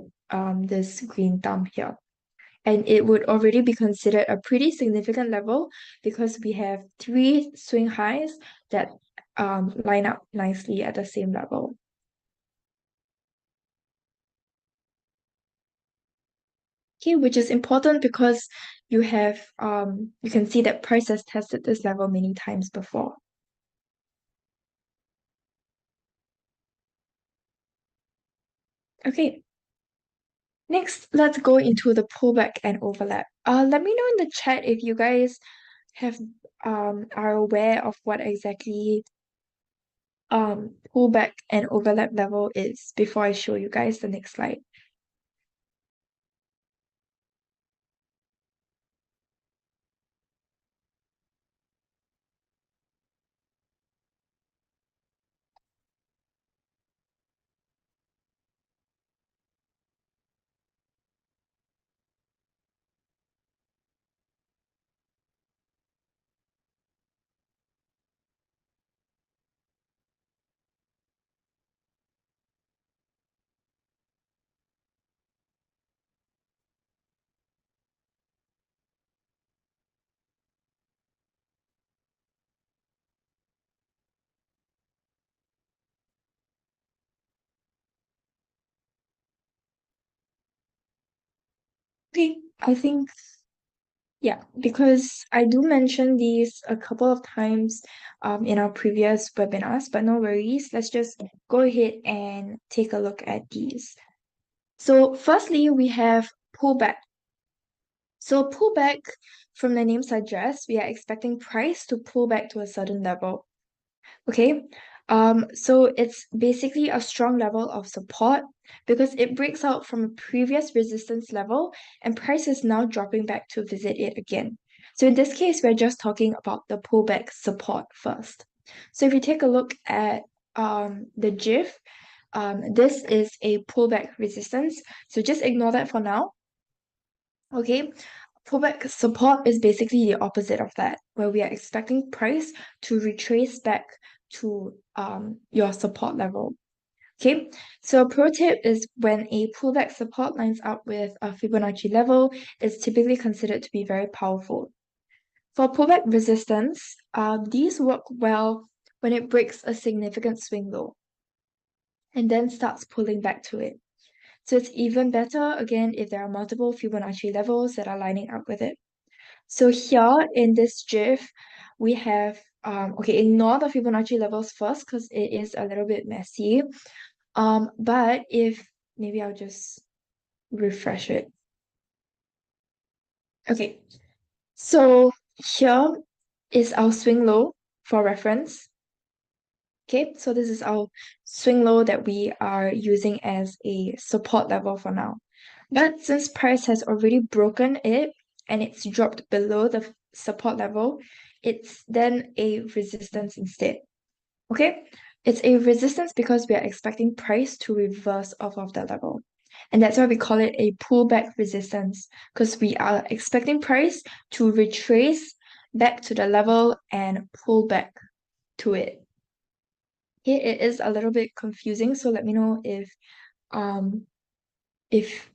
this green thumb here. And it would already be considered a pretty significant level because we have 3 swing highs that line up nicely at the same level. Okay, which is important because you can see that price has tested this level many times before. Okay. Next, let's go into the pullback and overlap. Let me know in the chat if you guys have are aware of what exactly pullback and overlap level is before I show you guys the next slide. Okay, I think, yeah, because I do mention these a couple of times in our previous webinars, but no worries. Let's just go ahead and take a look at these. So firstly, we have pullback. So pullback, from the name suggests, we are expecting price to pull back to a certain level. Okay, so it's basically a strong level of support because it breaks out from a previous resistance level and price is now dropping back to visit it again. So in this case, we're just talking about the pullback support first. So if you take a look at the GIF, this is a pullback resistance. So just ignore that for now. Okay, pullback support is basically the opposite of that, where we are expecting price to retrace back to your support level. Okay, so a pro tip is when a pullback support lines up with a Fibonacci level, it's typically considered to be very powerful. For pullback resistance, these work well when it breaks a significant swing low and then starts pulling back to it. So it's even better, again, if there are multiple Fibonacci levels that are lining up with it. So here in this GIF, we have, okay, ignore the Fibonacci levels first because it is a little bit messy. But maybe I'll just refresh it. Okay, so here is our swing low. for reference. Okay, so this is our swing low that we are using as a support level for now. But since price has already broken it and it's dropped below the support level, it's then a resistance instead. Okay, it's a resistance because we are expecting price to reverse off of that level. And that's why we call it a pullback resistance, because we are expecting price to retrace back to the level and pull back to it. Okay, it is a little bit confusing, so let me know if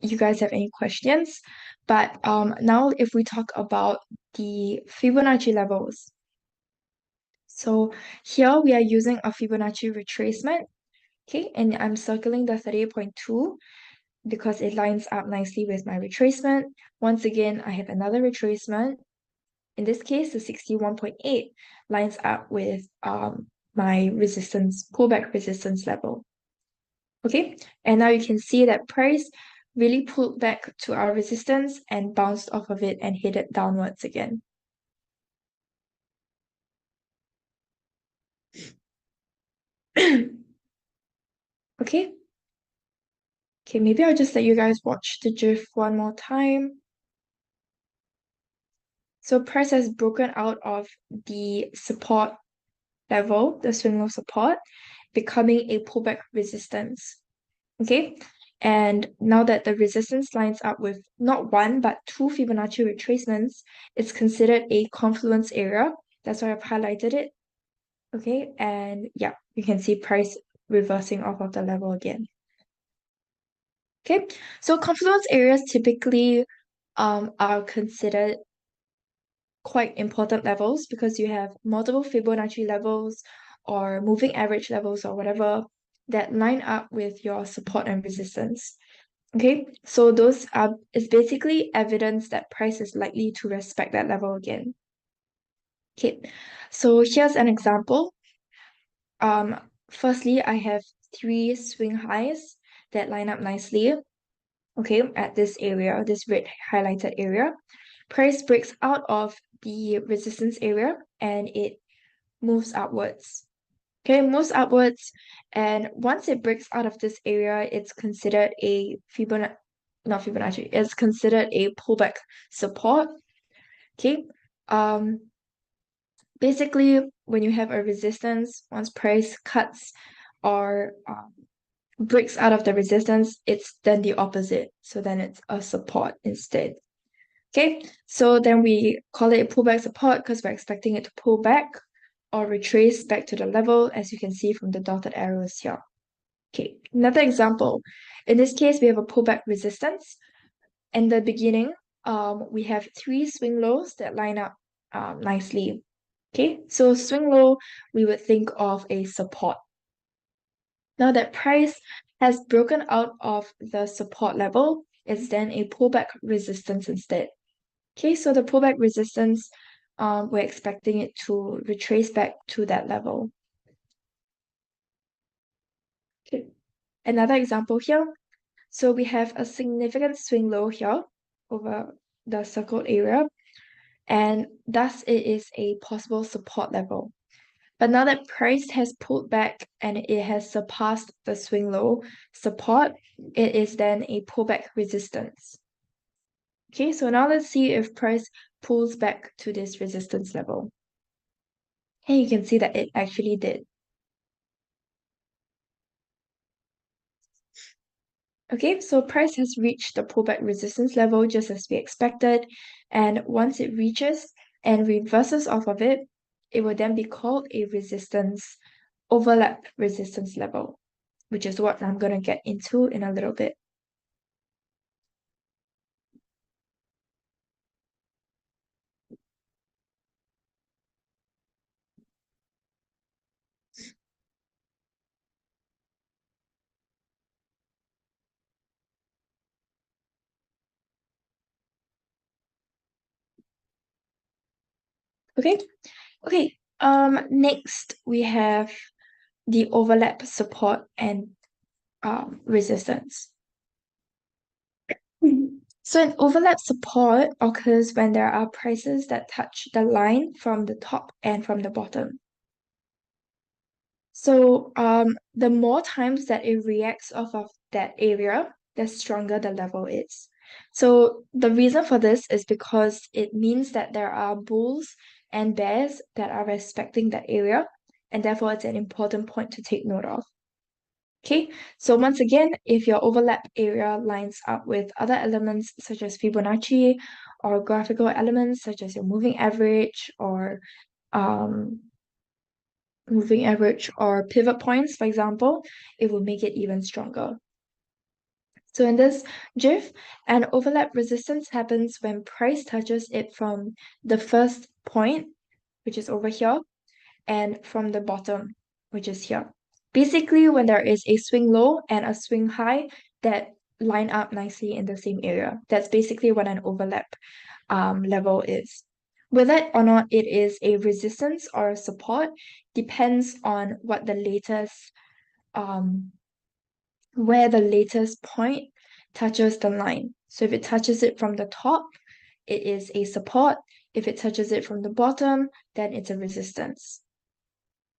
you guys have any questions. But now if we talk about the Fibonacci levels. So here we are using a Fibonacci retracement. Okay, and I'm circling the 38.2 because it lines up nicely with my retracement. Once again, I have another retracement. In this case, the 61.8 lines up with my resistance, pullback resistance level. Okay, and now you can see that price really pulled back to our resistance and bounced off of it and headed downwards again. Okay. Okay, maybe I'll just let you guys watch the GIF one more time. So price has broken out of the support level, the swing low support, becoming a pullback resistance. Okay, and now that the resistance lines up with not one but two Fibonacci retracements, it's considered a confluence area. That's why I've highlighted it. Okay, and yeah, you can see price reversing off of the level again. Okay, so confluence areas typically are considered quite important levels because you have multiple Fibonacci levels or moving average levels or whatever that line up with your support and resistance. Okay, so those is basically evidence that price is likely to respect that level again. Okay, so here's an example. Firstly, I have 3 swing highs that line up nicely. Okay, at this area, this red highlighted area. Price breaks out of the resistance area and it moves upwards. Okay, moves upwards, and once it breaks out of this area, it's considered a not Fibonacci, it's considered a pullback support. Okay, basically, when you have a resistance, once price cuts or breaks out of the resistance, it's then the opposite. So then it's a support instead. Okay, so then we call it a pullback support because we're expecting it to pull back or retrace back to the level, as you can see from the dotted arrows here. Okay, another example. In this case, we have a pullback resistance. In the beginning, we have 3 swing lows that line up nicely. Okay, so swing low, we would think of a support. Now that price has broken out of the support level, it's then a pullback resistance instead. Okay, so the pullback resistance, we're expecting it to retrace back to that level. Okay, another example here. So we have a significant swing low here over the circled area, and thus it is a possible support level. But now that price has pulled back and it has surpassed the swing low support, it is then a pullback resistance. Okay, so now let's see if price pulls back to this resistance level. And you can see that it actually did. Okay, so price has reached the pullback resistance level just as we expected. And once it reaches and reverses off of it, it will then be called a resistance, overlap resistance level, which is what I'm going to get into in a little bit. Okay, okay. Next we have the overlap support and resistance. So an overlap support occurs when there are prices that touch the line from the top and from the bottom. So the more times that it reacts off of that area, the stronger the level is. So the reason for this is because it means that there are bulls and bears that are respecting that area, and therefore it's an important point to take note of. Okay, so once again, if your overlap area lines up with other elements such as Fibonacci or graphical elements such as your moving average or pivot points, for example, it will make it even stronger. So in this GIF, an overlap resistance happens when price touches it from the first point, which is over here, and from the bottom, which is here. Basically, when there is a swing low and a swing high that line up nicely in the same area. That's basically what an overlap level is. Whether or not it is a resistance or a support depends on what the latest where the latest point touches the line. So if it touches it from the top, it is a support. If it touches it from the bottom, then it's a resistance.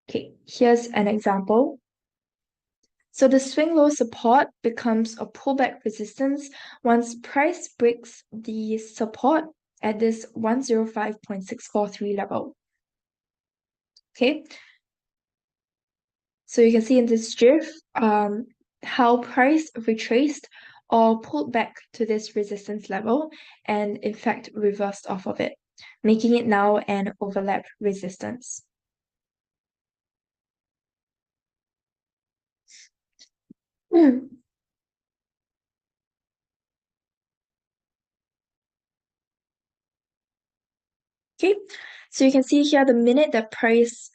Okay, here's an example. So the swing low support becomes a pullback resistance once price breaks the support at this 105.643 level. Okay, so you can see in this GIF how price retraced or pulled back to this resistance level and in fact reversed off of it, making it now an overlap resistance. Okay, so you can see here the minute that price,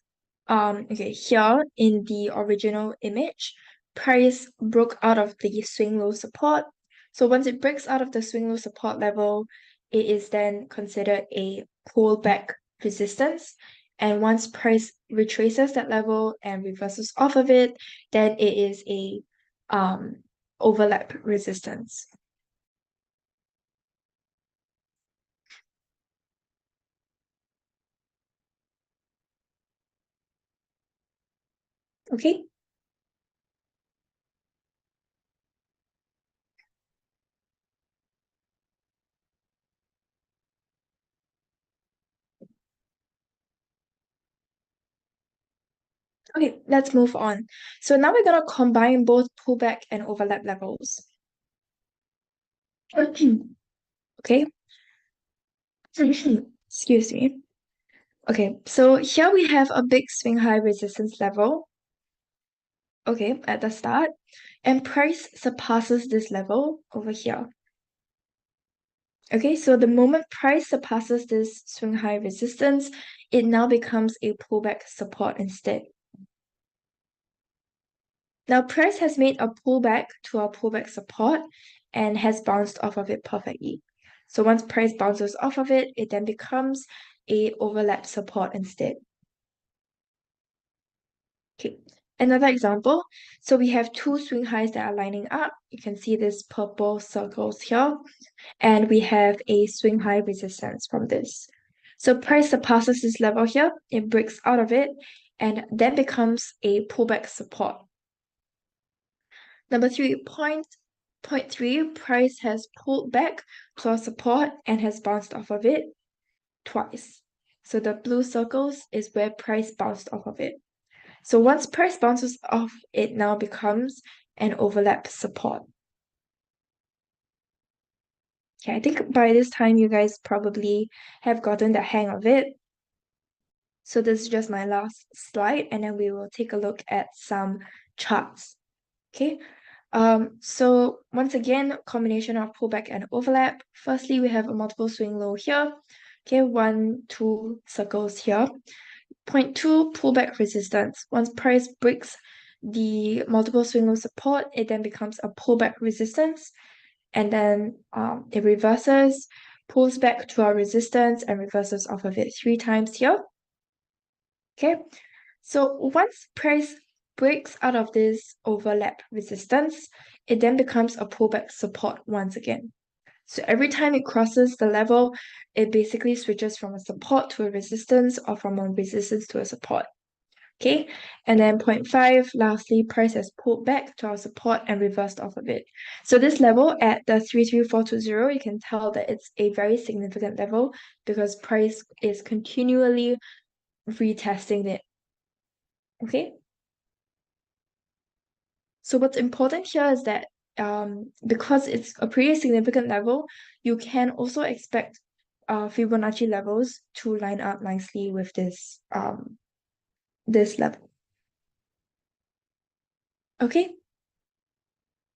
here in the original image, price broke out of the swing low support. So once it breaks out of the swing low support level, it is then considered a pullback resistance. And once price retraces that level and reverses off of it, then it is a overlap resistance. Okay. Okay, let's move on. So now we're going to combine both pullback and overlap levels. Okay. Excuse me. Okay, so here we have a big swing high resistance level. Okay, at the start. And price surpasses this level over here. Okay, so the moment price surpasses this swing high resistance, it now becomes a pullback support instead. Now, price has made a pullback to our pullback support and has bounced off of it perfectly. So once price bounces off of it, it then becomes a overlap support instead. Okay, another example. So we have two swing highs that are lining up. You can see these purple circles here. And we have a swing high resistance from this. So price surpasses this level here, it breaks out of it, and then becomes a pullback support. Number 3, point 3, price has pulled back to our support and has bounced off of it twice. So the blue circles is where price bounced off of it. So once price bounces off, it now becomes an overlap support. Okay, I think by this time you guys probably have gotten the hang of it. So this is just my last slide, and then we will take a look at some charts. Okay, so once again, combination of pullback and overlap. Firstly, we have a multiple swing low here. Okay, 1, 2 circles here. Point 2, pullback resistance. Once price breaks the multiple swing low support, it then becomes a pullback resistance. And then it reverses, pulls back to our resistance, and reverses off of it 3 times here. Okay, so once price breaks out of this overlap resistance, it then becomes a pullback support once again. So every time it crosses the level, it basically switches from a support to a resistance or from a resistance to a support. Okay, and then 0.5, lastly, price has pulled back to our support and reversed off of it. So this level at the 33420, you can tell that it's a very significant level because price is continually retesting it. Okay. So what's important here is that because it's a pretty significant level, you can also expect Fibonacci levels to line up nicely with this level. Okay.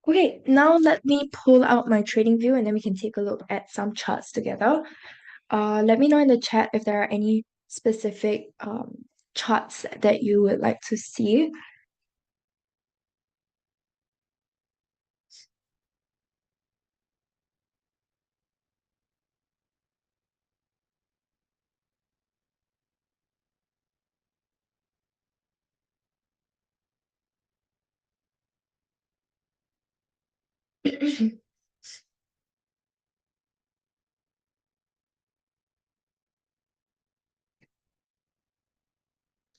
Okay, now let me pull out my trading view and then we can take a look at some charts together. Let me know in the chat if there are any specific charts that you would like to see.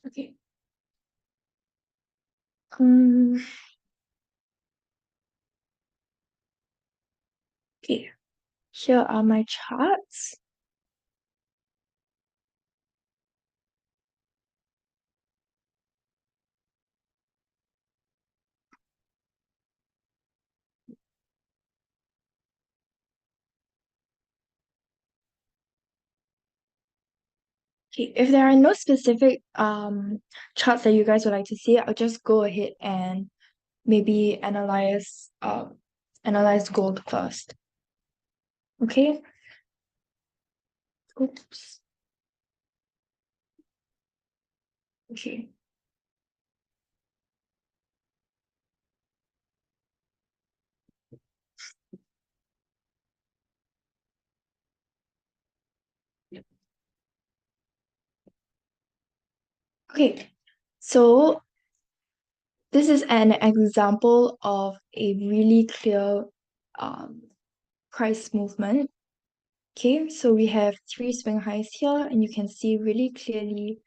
Okay. Okay, here are my charts. Okay, if there are no specific charts that you guys would like to see, I'll just go ahead and maybe analyze gold first. Okay. Oops. Okay. Okay. So this is an example of a really clear um, price movement. Okay, so we have three swing highs here, and you can see really clearly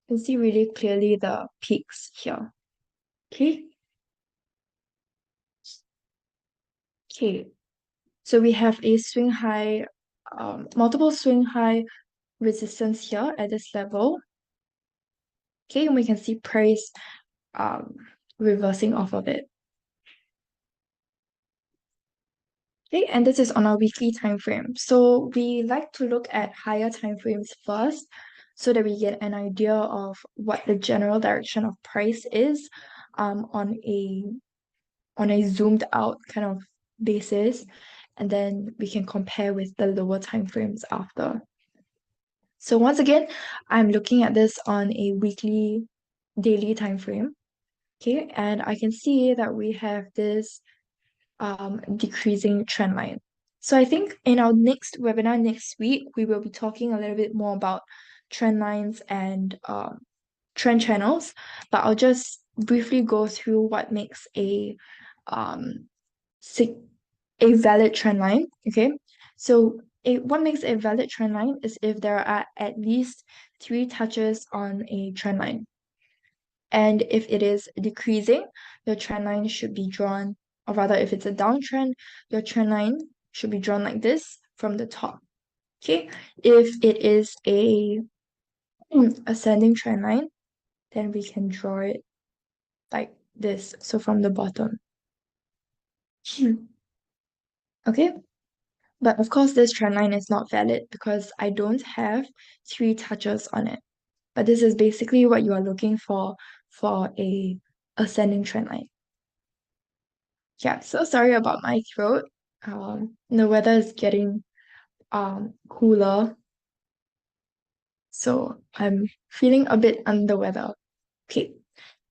the peaks here. Okay. Okay. So we have a swing high, multiple swing high resistance here at this level. Okay, and we can see price reversing off of it. Okay, and this is on our weekly time frame. So we like to look at higher time frames first so that we get an idea of what the general direction of price is on a zoomed out kind of basis, and then we can compare with the lower time frames after. So once again, I'm looking at this on a weekly, daily time frame. Okay, and I can see that we have this decreasing trend line. So I think in our next webinar next week, we will be talking a little bit more about trend lines and trend channels, but I'll just briefly go through what makes um, a valid trend line. Okay, so what makes a valid trend line is if there are at least 3 touches on a trend line. And if it is decreasing, your trend line should be drawn, or rather, if it's a downtrend, your trend line should be drawn like this from the top. Okay, if it is a ascending trend line, then we can draw it like this, so from the bottom. Okay, but of course, this trend line is not valid because I don't have 3 touches on it. But this is basically what you are looking for a ascending trend line. Yeah, so sorry about my throat. The weather is getting cooler, so I'm feeling a bit under the weather. Okay,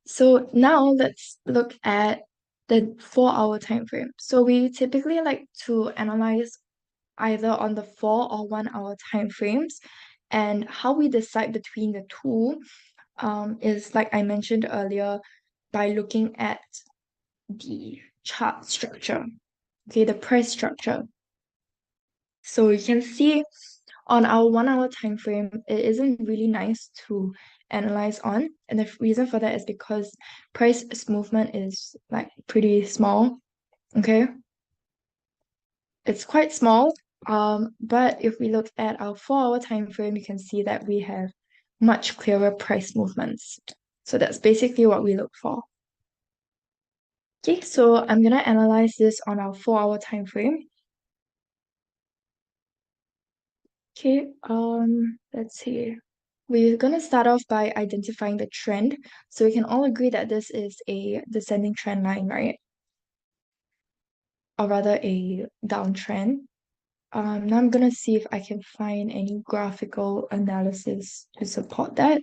so now let's look at the 4-hour time frame. So we typically like to analyze either on the 4 or 1-hour time frames, and how we decide between the two is, like I mentioned earlier, by looking at the chart structure. Okay, the price structure. So you can see On our 1 hour time frame, it isn't really nice to analyze on, and the reason for that is because price movement is like pretty small. Okay, it's quite small. But if we look at our 4 hour time frame, you can see that we have much clearer price movements. So that's basically what we look for. Okay, so I'm gonna analyze this on our 4 hour time frame. Okay, let's see. We're gonna start off by identifying the trend. So we can all agree that this is a descending trend line, right? Or rather a downtrend. Now I'm gonna see if I can find any graphical analysis to support that.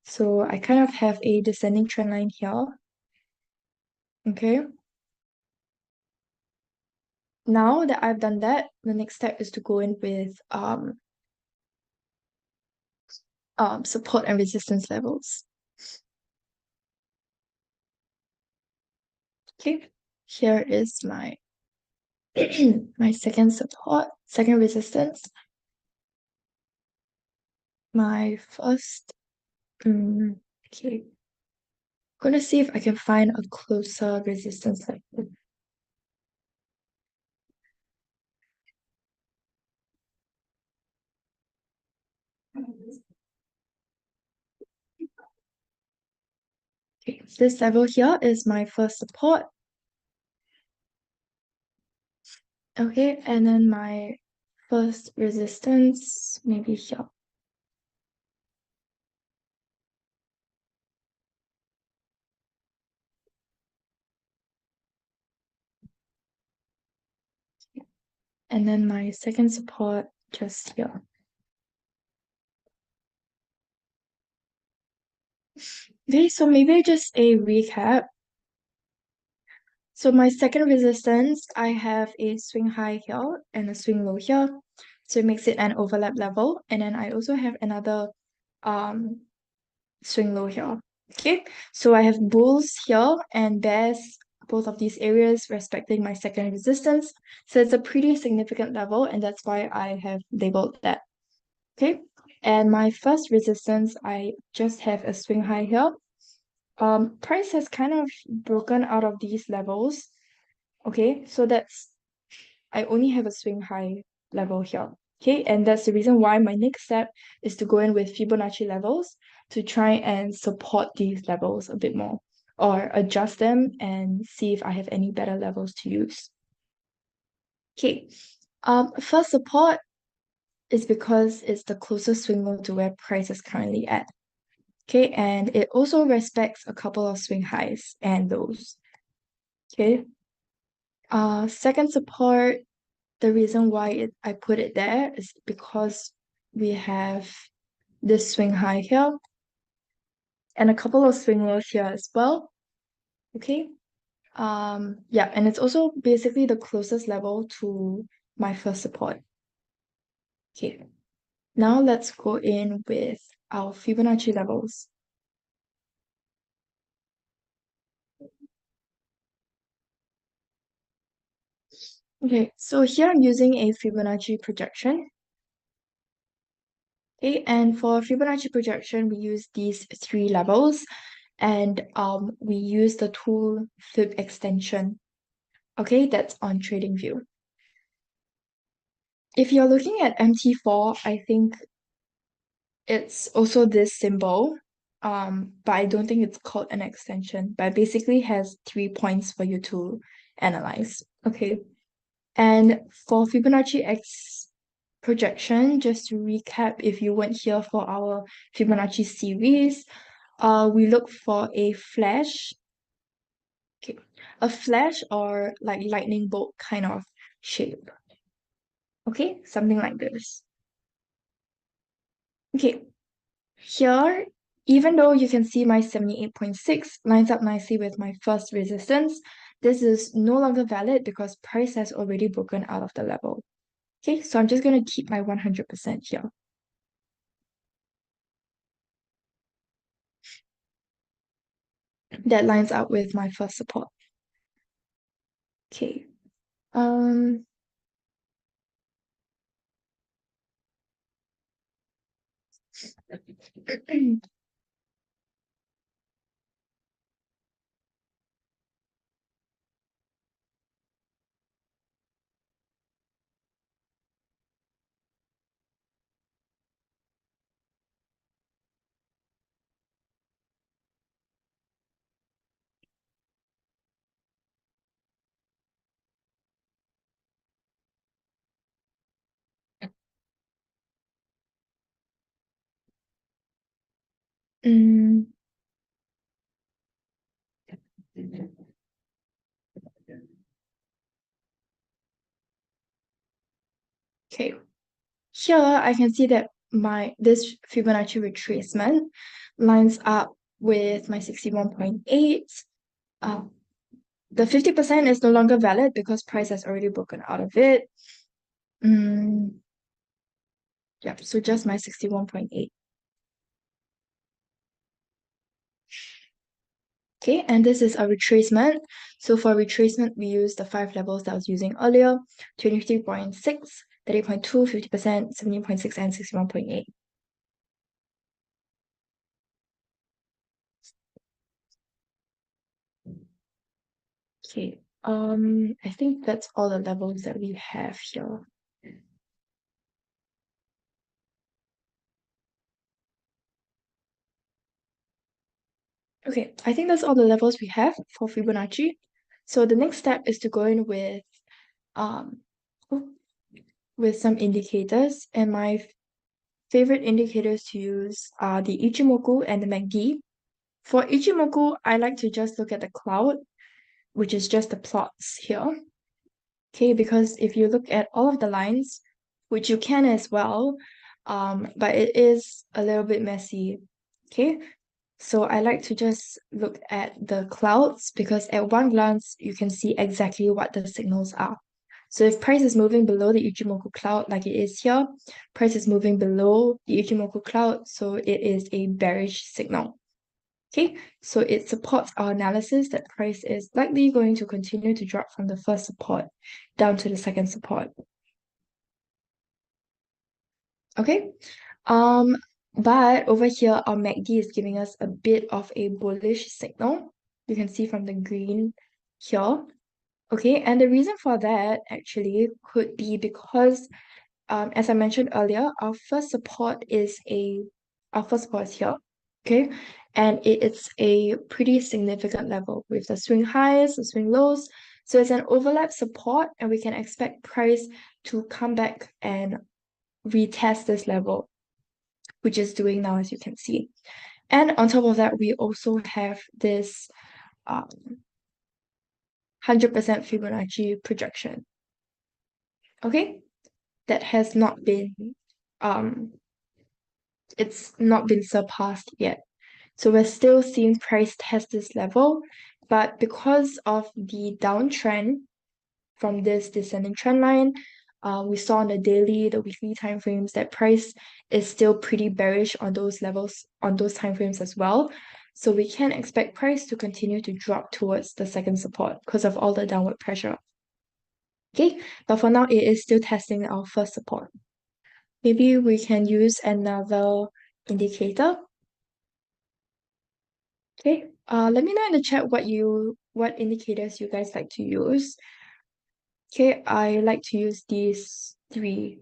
So I kind of have a descending trend line here. Okay. Now that I've done that, the next step is to go in with support and resistance levels. Okay, here is my my second support, second resistance. My first, okay. Gonna see if I can find a closer resistance level. Okay, this level here is my first support. Okay, and then my first resistance, maybe here. And then my second support just here. Okay, so maybe just a recap. So my second resistance, I have a swing high here and a swing low here. So it makes it an overlap level. And then I also have another swing low here. Okay, so I have bulls here and bears, both of these areas respecting my second resistance. So it's a pretty significant level, and that's why I have labeled that. Okay, and my first resistance, I just have a swing high here. Price has kind of broken out of these levels. Okay, so I only have a swing high level here. Okay, and that's the reason why my next step is to go in with Fibonacci levels to try and support these levels a bit more or adjust them and see if I have any better levels to use. Okay, first support is because it's the closest swing low to where price is currently at. Okay, and it also respects a couple of swing highs and lows. Okay, second support, the reason why I put it there is because we have this swing high here and a couple of swing lows here as well. Okay. Yeah, and it's also basically the closest level to my first support. Okay. Now let's go in with our Fibonacci levels. Okay, so here I'm using a Fibonacci projection. Okay, and for Fibonacci projection, we use these three levels, and we use the tool Fib extension. Okay, that's on TradingView. If you're looking at MT4, I think it's also this symbol, but I don't think it's called an extension, but it basically has 3 points for you to analyze. Okay, and for Fibonacci X projection, just to recap, if you weren't here for our Fibonacci series, we look for a flash. Okay, a flash or like lightning bolt kind of shape. Okay, something like this. Okay, here, even though you can see my 78.6 lines up nicely with my first resistance, this is no longer valid because price has already broken out of the level. Okay, so I'm just going to keep my 100% here. That lines up with my first support. Okay. Mm, okay. Here I can see that this Fibonacci retracement lines up with my 61.8. The 50% is no longer valid because price has already broken out of it. Yep, so just my 61.8. Okay, and this is a retracement. So for retracement, we use the 5 levels that I was using earlier: 23.6, 30.2, 50%, 17.6, and 61.8. Okay, I think that's all the levels that we have here. Okay, I think that's all the levels we have for Fibonacci. So the next step is to go in um with some indicators, and my favorite indicators to use are the Ichimoku and the MACD. For Ichimoku, I like to just look at the cloud, which is just the plots here. Okay, because if you look at all of the lines, which you can as well, but it is a little bit messy. Okay, so I like to just look at the clouds because at one glance, you can see exactly what the signals are. So if price is moving below the Ichimoku cloud like it is here, price is moving below the Ichimoku cloud, so it is a bearish signal. Okay, so it supports our analysis that price is likely going to continue to drop from the first support down to the second support. Okay, um, but over here, our MACD is giving us a bit of a bullish signal. You can see from the green here. Okay, and the reason for that actually could be because, as I mentioned earlier, our first support is here. Okay, and it's a pretty significant level with the swing highs, the swing lows. So it's an overlap support, and we can expect price to come back and retest this level, which is doing now, as you can see. And on top of that, we also have this 100% Fibonacci projection. Okay, that has not been it's not been surpassed yet. So we're still seeing price test this level, but because of the downtrend from this descending trend line, we saw on the daily, the weekly timeframes that price is still pretty bearish on those levels, on those timeframes as well. So we can expect price to continue to drop towards the second support because of all the downward pressure. Okay, but for now, it is still testing our first support. Maybe we can use another indicator. Okay, let me know in the chat what indicators you guys like to use. Okay, I like to use these 3.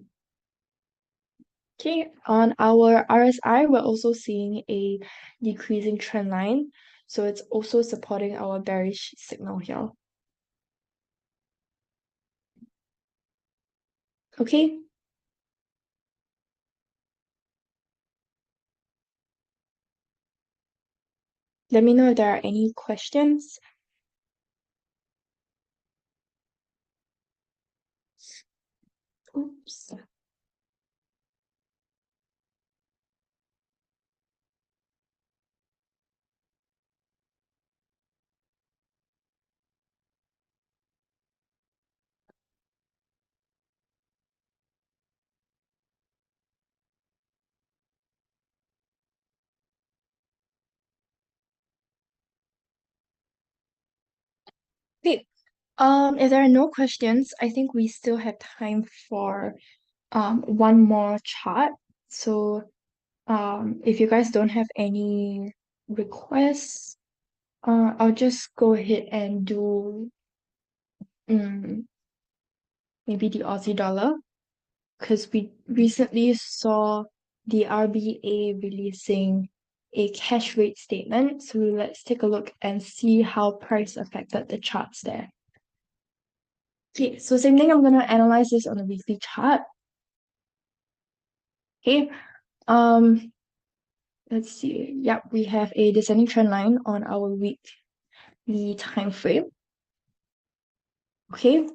Okay, on our RSI, we're also seeing a decreasing trend line, so it's also supporting our bearish signal here. Okay. Let me know if there are any questions. Oops. Okay. If there are no questions, I think we still have time for one more chart. So If you guys don't have any requests, I'll just go ahead and do maybe the Aussie dollar, because we recently saw the RBA releasing a cash rate statement. So let's take a look and see how price affected the charts there. Okay, so same thing, I'm going to analyze this on a weekly chart. Okay, let's see. Yep, we have a descending trend line on our weekly time frame. Okay,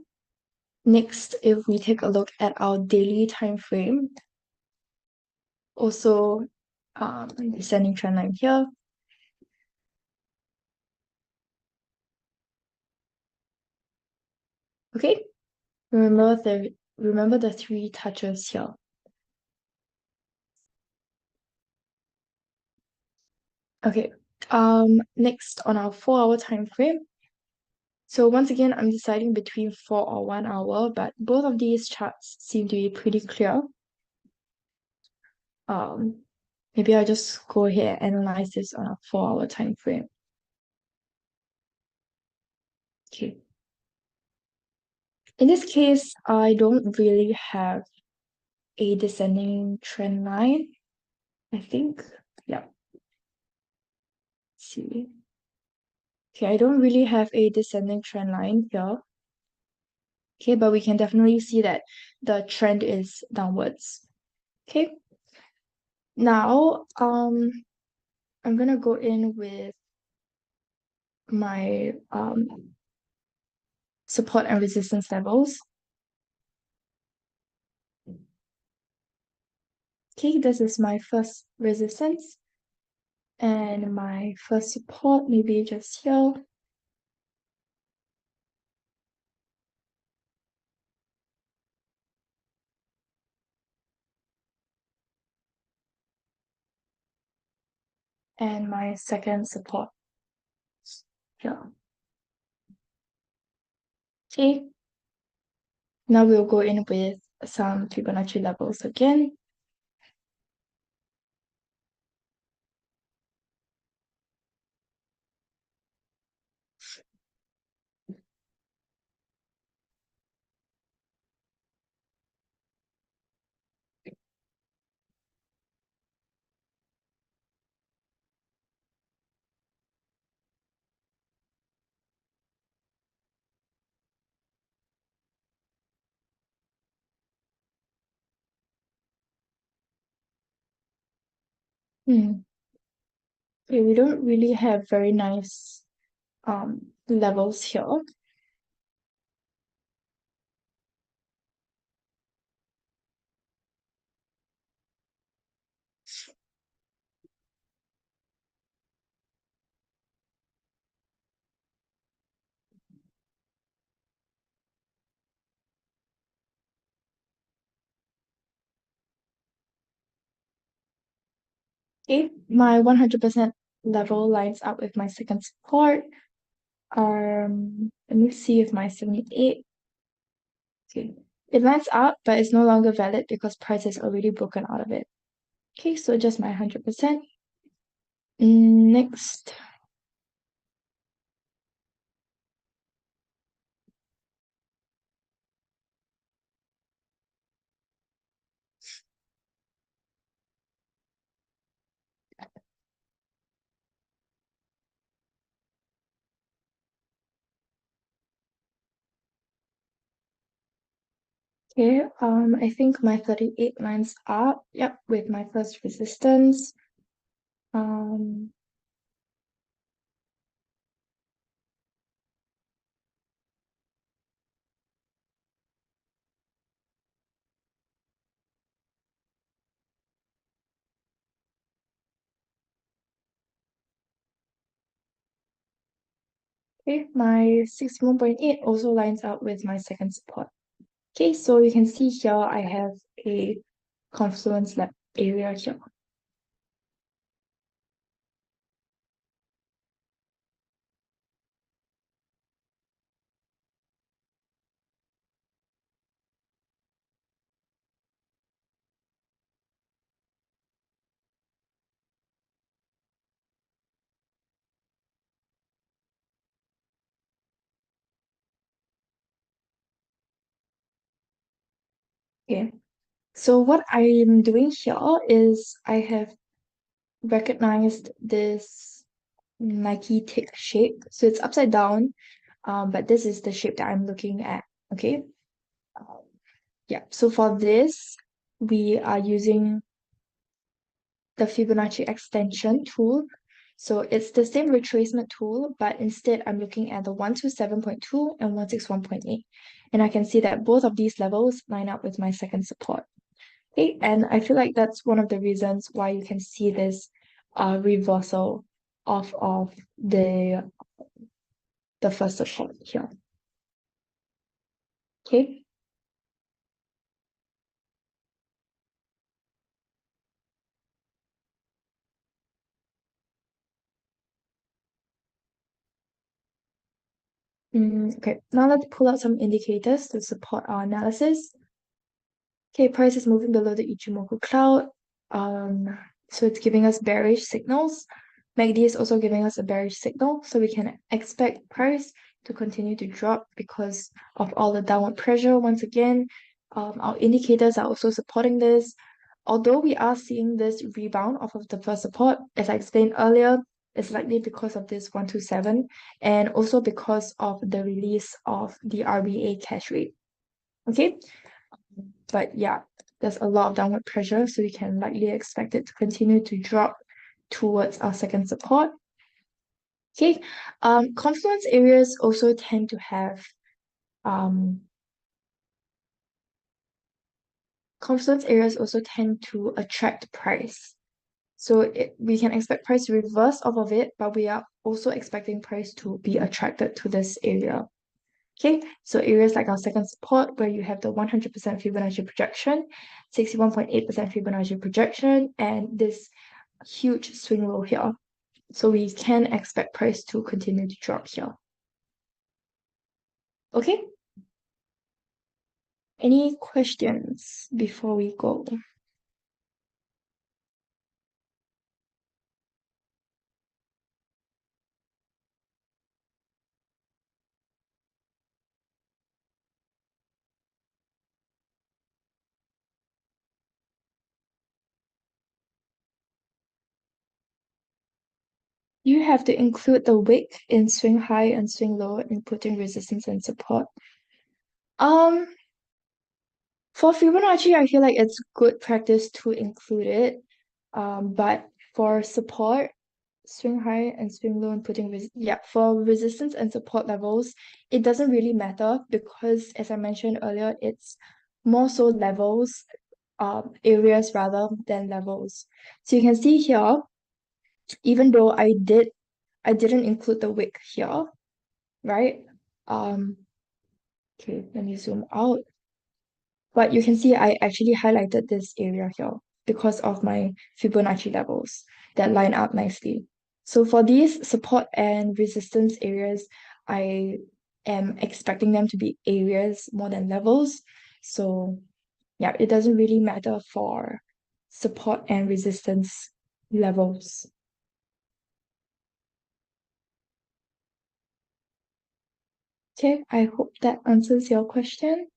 next, if we take a look at our daily time frame, also descending trend line here. Okay, remember the three touches here. Okay, next on our 4-hour time frame. So once again, I'm deciding between 4 or 1 hour, but both of these charts seem to be pretty clear. Maybe I'll just go ahead and analyze this on a 4-hour time frame. Okay. In this case, I don't really have a descending trend line, I think. Yeah. Let's see. Okay, I don't really have a descending trend line here. Okay, but we can definitely see that the trend is downwards. Okay. Now, I'm gonna go in with my support and resistance levels. Okay, this is my first resistance and my first support, maybe just here. And my second support here. Okay, now we'll go in with some Fibonacci levels again. Okay, we don't really have very nice levels here. Okay, my 100% level lines up with my second support. Let me see if my 78. Okay, it lines up, but it's no longer valid because price is already broken out of it. Okay, so just my 100%. Next. Okay, I think my 38 lines up, yep, with my first resistance. Okay, my 61.8 also lines up with my second support. Okay, so you can see here I have a confluence lab area here. Okay. So what I'm doing here is I have recognized this Nike tick shape. So it's upside down, but this is the shape that I'm looking at. Okay. Um, yeah. So for this, we are using the Fibonacci extension tool. So it's the same retracement tool, but instead I'm looking at the 127.2 and 161.8. And I can see that both of these levels line up with my second support. Okay, and I feel like that's one of the reasons why you can see this reversal of the first support here. Okay. Okay, now let's pull out some indicators to support our analysis. Okay, price is moving below the Ichimoku cloud. So it's giving us bearish signals. MACD is also giving us a bearish signal, so we can expect price to continue to drop because of all the downward pressure. Once again, our indicators are also supporting this. Although we are seeing this rebound off of the first support, as I explained earlier, it's likely because of this 127 and also because of the release of the RBA cash rate. Okay, but yeah, there's a lot of downward pressure, so you can likely expect it to continue to drop towards our second support. Okay, confluence areas also tend to have confluence areas also tend to attract price. So we can expect price to reverse off of it, but we are also expecting price to be attracted to this area. Okay, so areas like our second support, where you have the 100% Fibonacci projection, 61.8% Fibonacci projection, and this huge swing low here. So we can expect price to continue to drop here. Okay. Any questions before we go? You have to include the wick in swing high and swing low in putting resistance and support. For Fibonacci, I feel like it's good practice to include it. But for support, swing high and swing low and putting for resistance and support levels, it doesn't really matter because as I mentioned earlier, it's more so levels, areas rather than levels. So you can see here, even though I didn't include the wick here, right? Okay, let me zoom out. But you can see I actually highlighted this area here because of my Fibonacci levels that line up nicely. So for these support and resistance areas, I am expecting them to be areas more than levels. So yeah, it doesn't really matter for support and resistance levels. Okay, I hope that answers your question.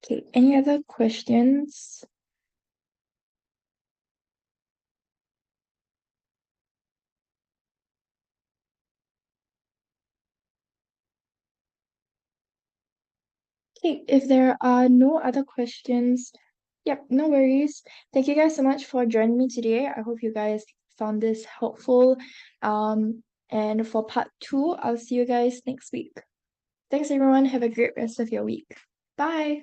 Okay, any other questions? Okay, if there are no other questions, yep, no worries. Thank you guys so much for joining me today. I hope you guys found this helpful. And for part 2, I'll see you guys next week. Thanks everyone. Have a great rest of your week. Bye.